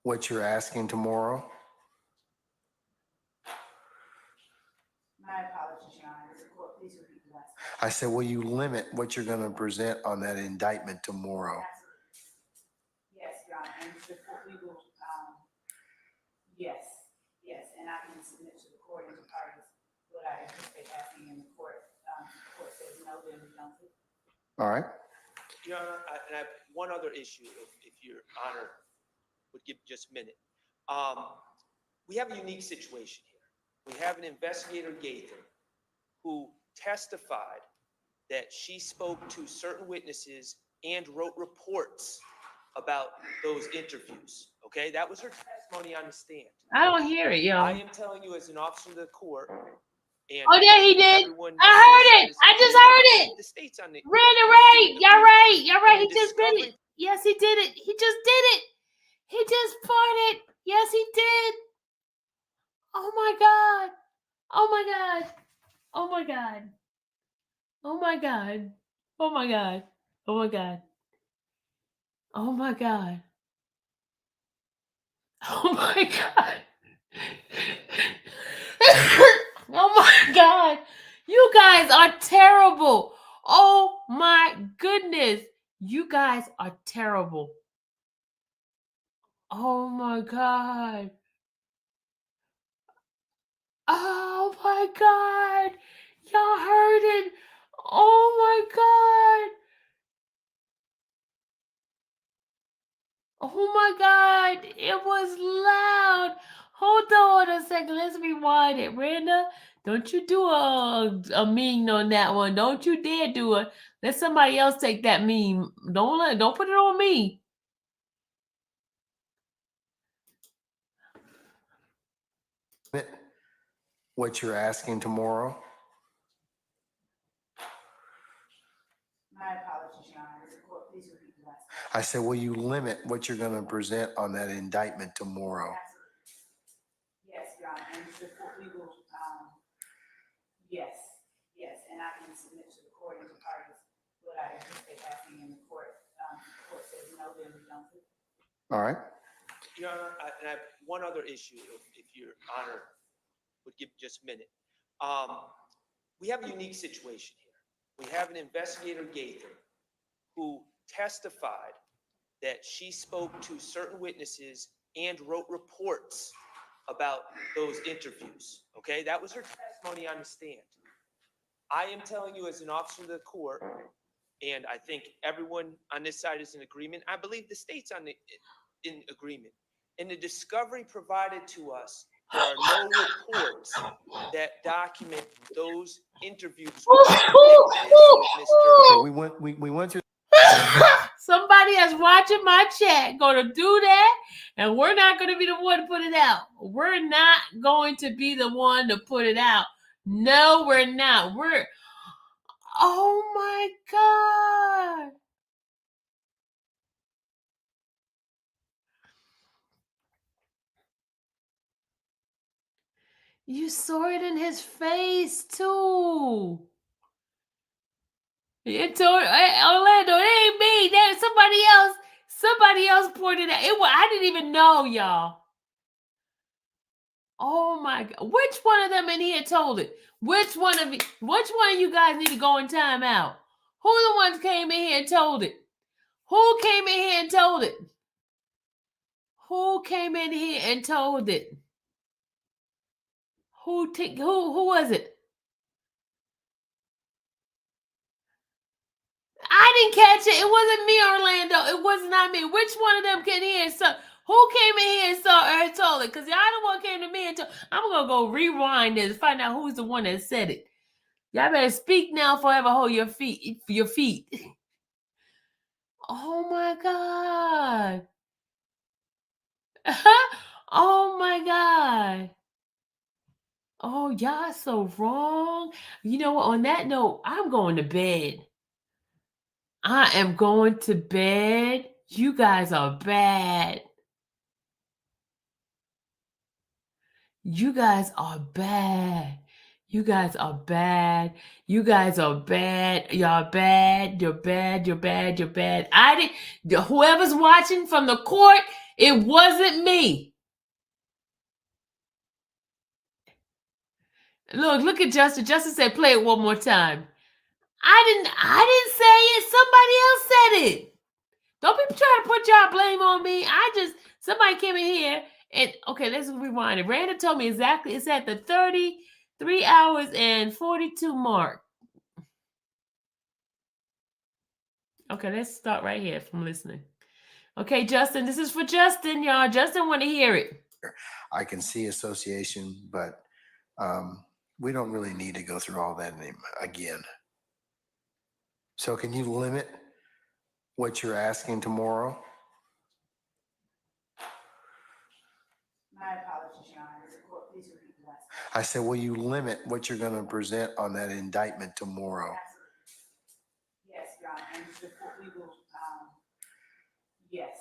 what you're asking tomorrow? My apologies, Your Honor. The court, please repeat the last question. I said, will you limit what you're going to present on that indictment tomorrow? Yes, Your Honor. And the court, we will All right. Your Honor, and I have one other issue, if Your Honor would give just a minute. We have a unique situation here. We have an investigator, Gaither, who testified that she spoke to certain witnesses and wrote reports about those interviews. Okay, that was her testimony on the stand. I don't hear it, yo. I am telling you as an officer of the court. And Oh, yeah, he did. everyone I heard it. I just heard it. The states on the Randy, right. You're right. You're right. And He the just did it. Yes, he did it. He just did it. He just farted. Yes, he did. Oh my God. Oh my God. Oh my God. Oh my God. Oh my God. Oh my God. Oh my God. Oh my God. Oh my God. You guys are terrible. Oh my goodness. You guys are terrible. Oh my God. Oh my God. Y'all heard it. Oh my God. Oh my God. It was loud. Hold on a second. Let's rewind it. Randa, don't you do a meme on that one. Don't you dare do it. Let somebody else take that meme. Don't put it on me. What you're asking tomorrow? My apologies, Your Honor. The court, please repeat the last question. I said, will you limit what you're going to present on that indictment tomorrow? Yes, Your Honor, and the court, we will, yes, and I can submit to the court and the parties what I anticipate asking in the court. The court says no, then we don't. All right. Your Honor, and I have one other issue, if Your Honor would give just a minute. We have a unique situation here. We have an investigator, Gaither, who testified that she spoke to certain witnesses and wrote reports about those interviews. Okay, that was her testimony on the stand. I am telling you as an officer of the court, and I think everyone on this side is in agreement. I believe the state's in agreement. In the discovery provided to us, there are no reports that document those interviews. We went through. Somebody that's watching my chat gonna do that, and we're not gonna be the one to put it out. We're not going to be the one to put it out. No, we're not. Oh my God. You saw it in his face too. It told Orlando, it ain't me. There's somebody else. Somebody else pointed out. I didn't even know, y'all. Oh my God. Which one of them in here told it? Which one of you guys need to go in timeout? Who the ones came in here and told it? Who came in here and told it? Who came in here and told it? Who was it? I didn't catch it. It wasn't me, Orlando. It was not me. Which one of them came in here and saw? Who came in here and saw her told it? Because y'all the one came to me and told. I'm gonna go rewind this, find out who's the one that said it. Y'all better speak now, forever hold your feet. Oh my God. Oh my God. Oh, y'all so wrong. You know what? On that note, I'm going to bed. I am going to bed. You guys are bad. You guys are bad. You guys are bad. You guys are bad. Y'all bad. You're bad. You're bad. You're bad. Whoever's watching from the court, it wasn't me. Look at Justin. Justin said, play it one more time. I didn't say it. Somebody else said it. Don't be trying to put y'all blame on me. Somebody came in here and, okay, let's rewind it. Randa told me exactly, it's at the 33 hours and 42 mark. Okay, let's start right here from listening. Okay, Justin, this is for Justin, y'all. Justin want to hear it. I can see association, but we don't really need to go through all that again. So can you limit what you're asking tomorrow? My apologies, Your Honor. Please repeat the last question. I said, will you limit what you're going to present on that indictment tomorrow? Absolutely. Yes, Your Honor. And we will, yes,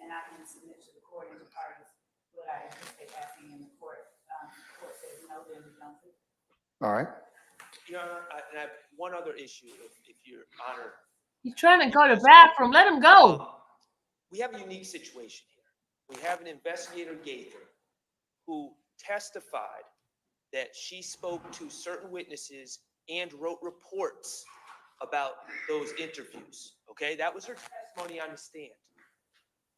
and I can submit to the court and to parties what I anticipate asking in the court. The court says no, then we don't. All right. Your Honor, and I have one other issue, if Your Honor. He's trying to go to the bathroom. Let him go. We have a unique situation here. We have an investigator, Gaither, who testified that she spoke to certain witnesses and wrote reports about those interviews. Okay, that was her testimony on the stand.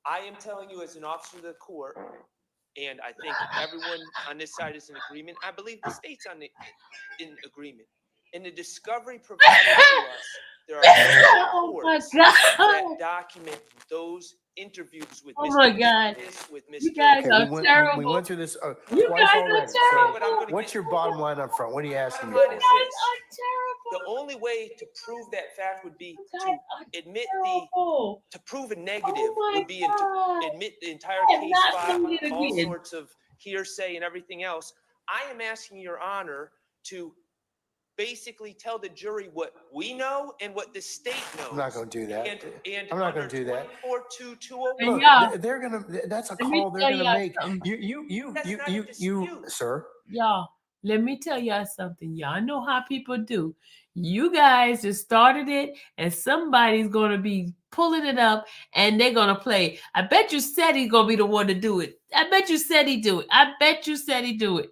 I am telling you as an officer of the court, and I think everyone on this side is in agreement. I believe the state's in agreement. In the discovery provided to us, there are reports that document those interviews with Oh Mr. my God. With Mr. You guys Okay, are terrible. we went through this You twice guys are already. terrible. So what's your bottom line up front? What are you asking me Bottom line for? is this. The only way to prove that fact would be to admit to prove a negative would be to admit the entire case file, all sorts of hearsay and everything else. I am asking Your Honor to basically tell the jury what we know and what the state knows. I'm not going to do that. And I'm not going to do that. 242201. Look, they're going to. That's a call they're going to make. You, sir. Y'all, let me tell y'all something. Y'all know how people do. You guys just started it, and somebody's going to be pulling it up, and they're going to play. I bet you said he's going to be the one to do it. I bet you said he'd do it. I bet you said he'd do it.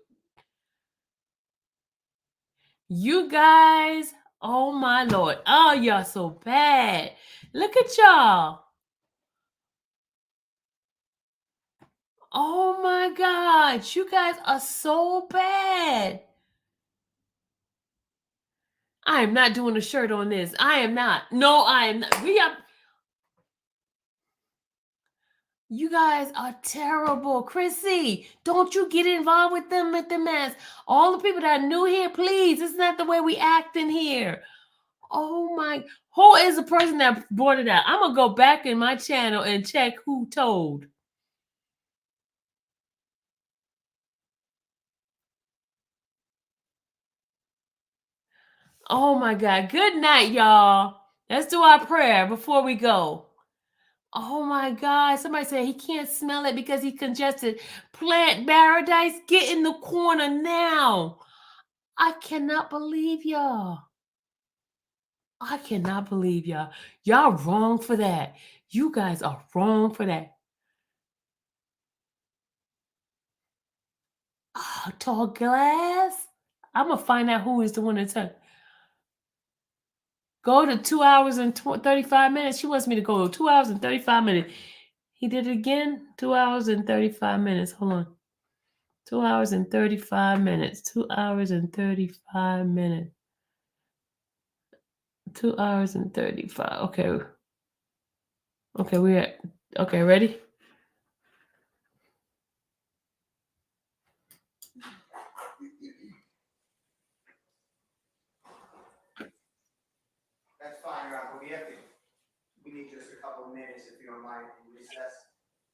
You guys, oh my Lord. Oh, y'all so bad. Look at y'all. Oh my God. You guys are so bad. I am not doing a shirt on this. I am not. No, I am not. You guys are terrible. Chrissy, don't you get involved with them at the mess. All the people that are new here, please. It's not the way we act in here. Oh my, who is the person that brought it out? I'm going to go back in my channel and check who told. Oh my God. Good night, y'all. Let's do our prayer before we go. Oh my God. Somebody said he can't smell it because he's congested. Plant Paradise, get in the corner now. I cannot believe y'all. I cannot believe y'all. Y'all wrong for that. You guys are wrong for that. Oh, tall glass. I'm going to find out who is the one that took. Go to 2 hours and 35 minutes. She wants me to go 2 hours and 35 minutes. He did it again. 2 hours and 35 minutes. Hold on. 2 hours and 35 minutes. 2 hours and 35 minutes. 2 hours and 35. Okay. Okay, we're at. Okay, ready? That's fine, Your Honor, but we need just a couple of minutes if you don't mind recess.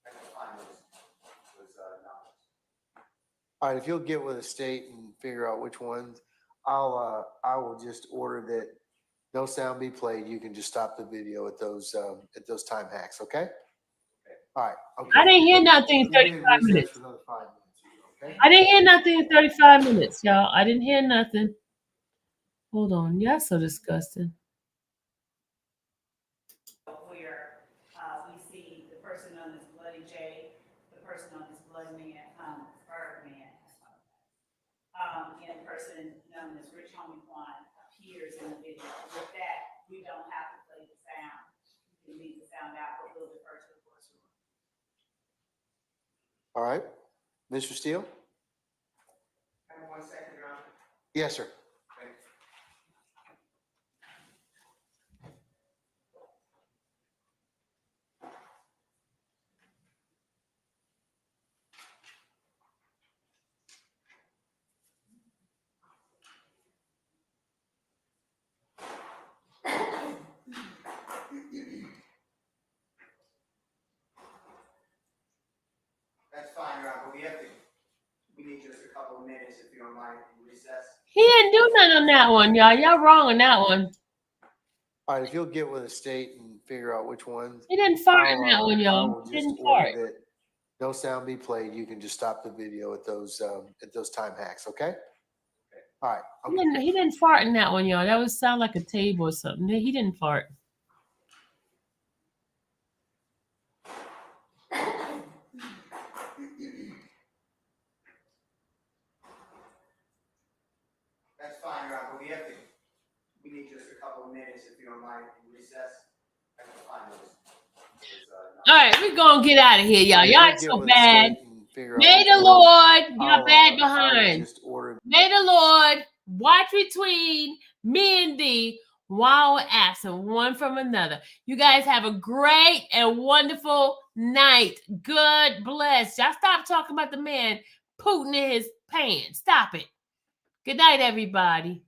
That's fine. All right, if you'll get with the state and figure out which ones, I will just order that no sound be played. You can just stop the video at those time hacks, okay? All right. Okay. I didn't hear nothing in 35 minutes. For another 5 minutes, okay? I didn't hear nothing in 35 minutes, y'all. I didn't hear nothing. Hold on. Y'all so disgusting. Where we see the person known as Bloody J, the person known as Blood Man, Birdman, and the person known as Rich Homie Quan appears in the video. With that, we don't have to play the sound. You can leave the sound out, but we'll defer to the court's ruling. All right. Mr. Steele? I have 1 second, Your Honor. Yes, sir. didn't do nothing on that one, y'all. Y'all wrong on that one. All right, if you'll get with the state and figure out which ones. He didn't fart on that one, I y'all. will He just didn't order fart. that no sound be played. You can just stop the video at those time hacks, okay? All right. Okay. He didn't fart in that one, y'all. That would sound like a table or something. He didn't fart. That's fine, Your Honor, but we need just a couple of minutes, if you don't mind, in recess. I can find those. All right, we're gonna get out of here, y'all. Y'all ain't so bad. May the Lord, y'all bad behind. May the Lord watch between me and thee while we're absent one from another. You guys have a great and wonderful night. God bless. Y'all stop talking about the man pooting in his pants. Stop it. Good night, everybody.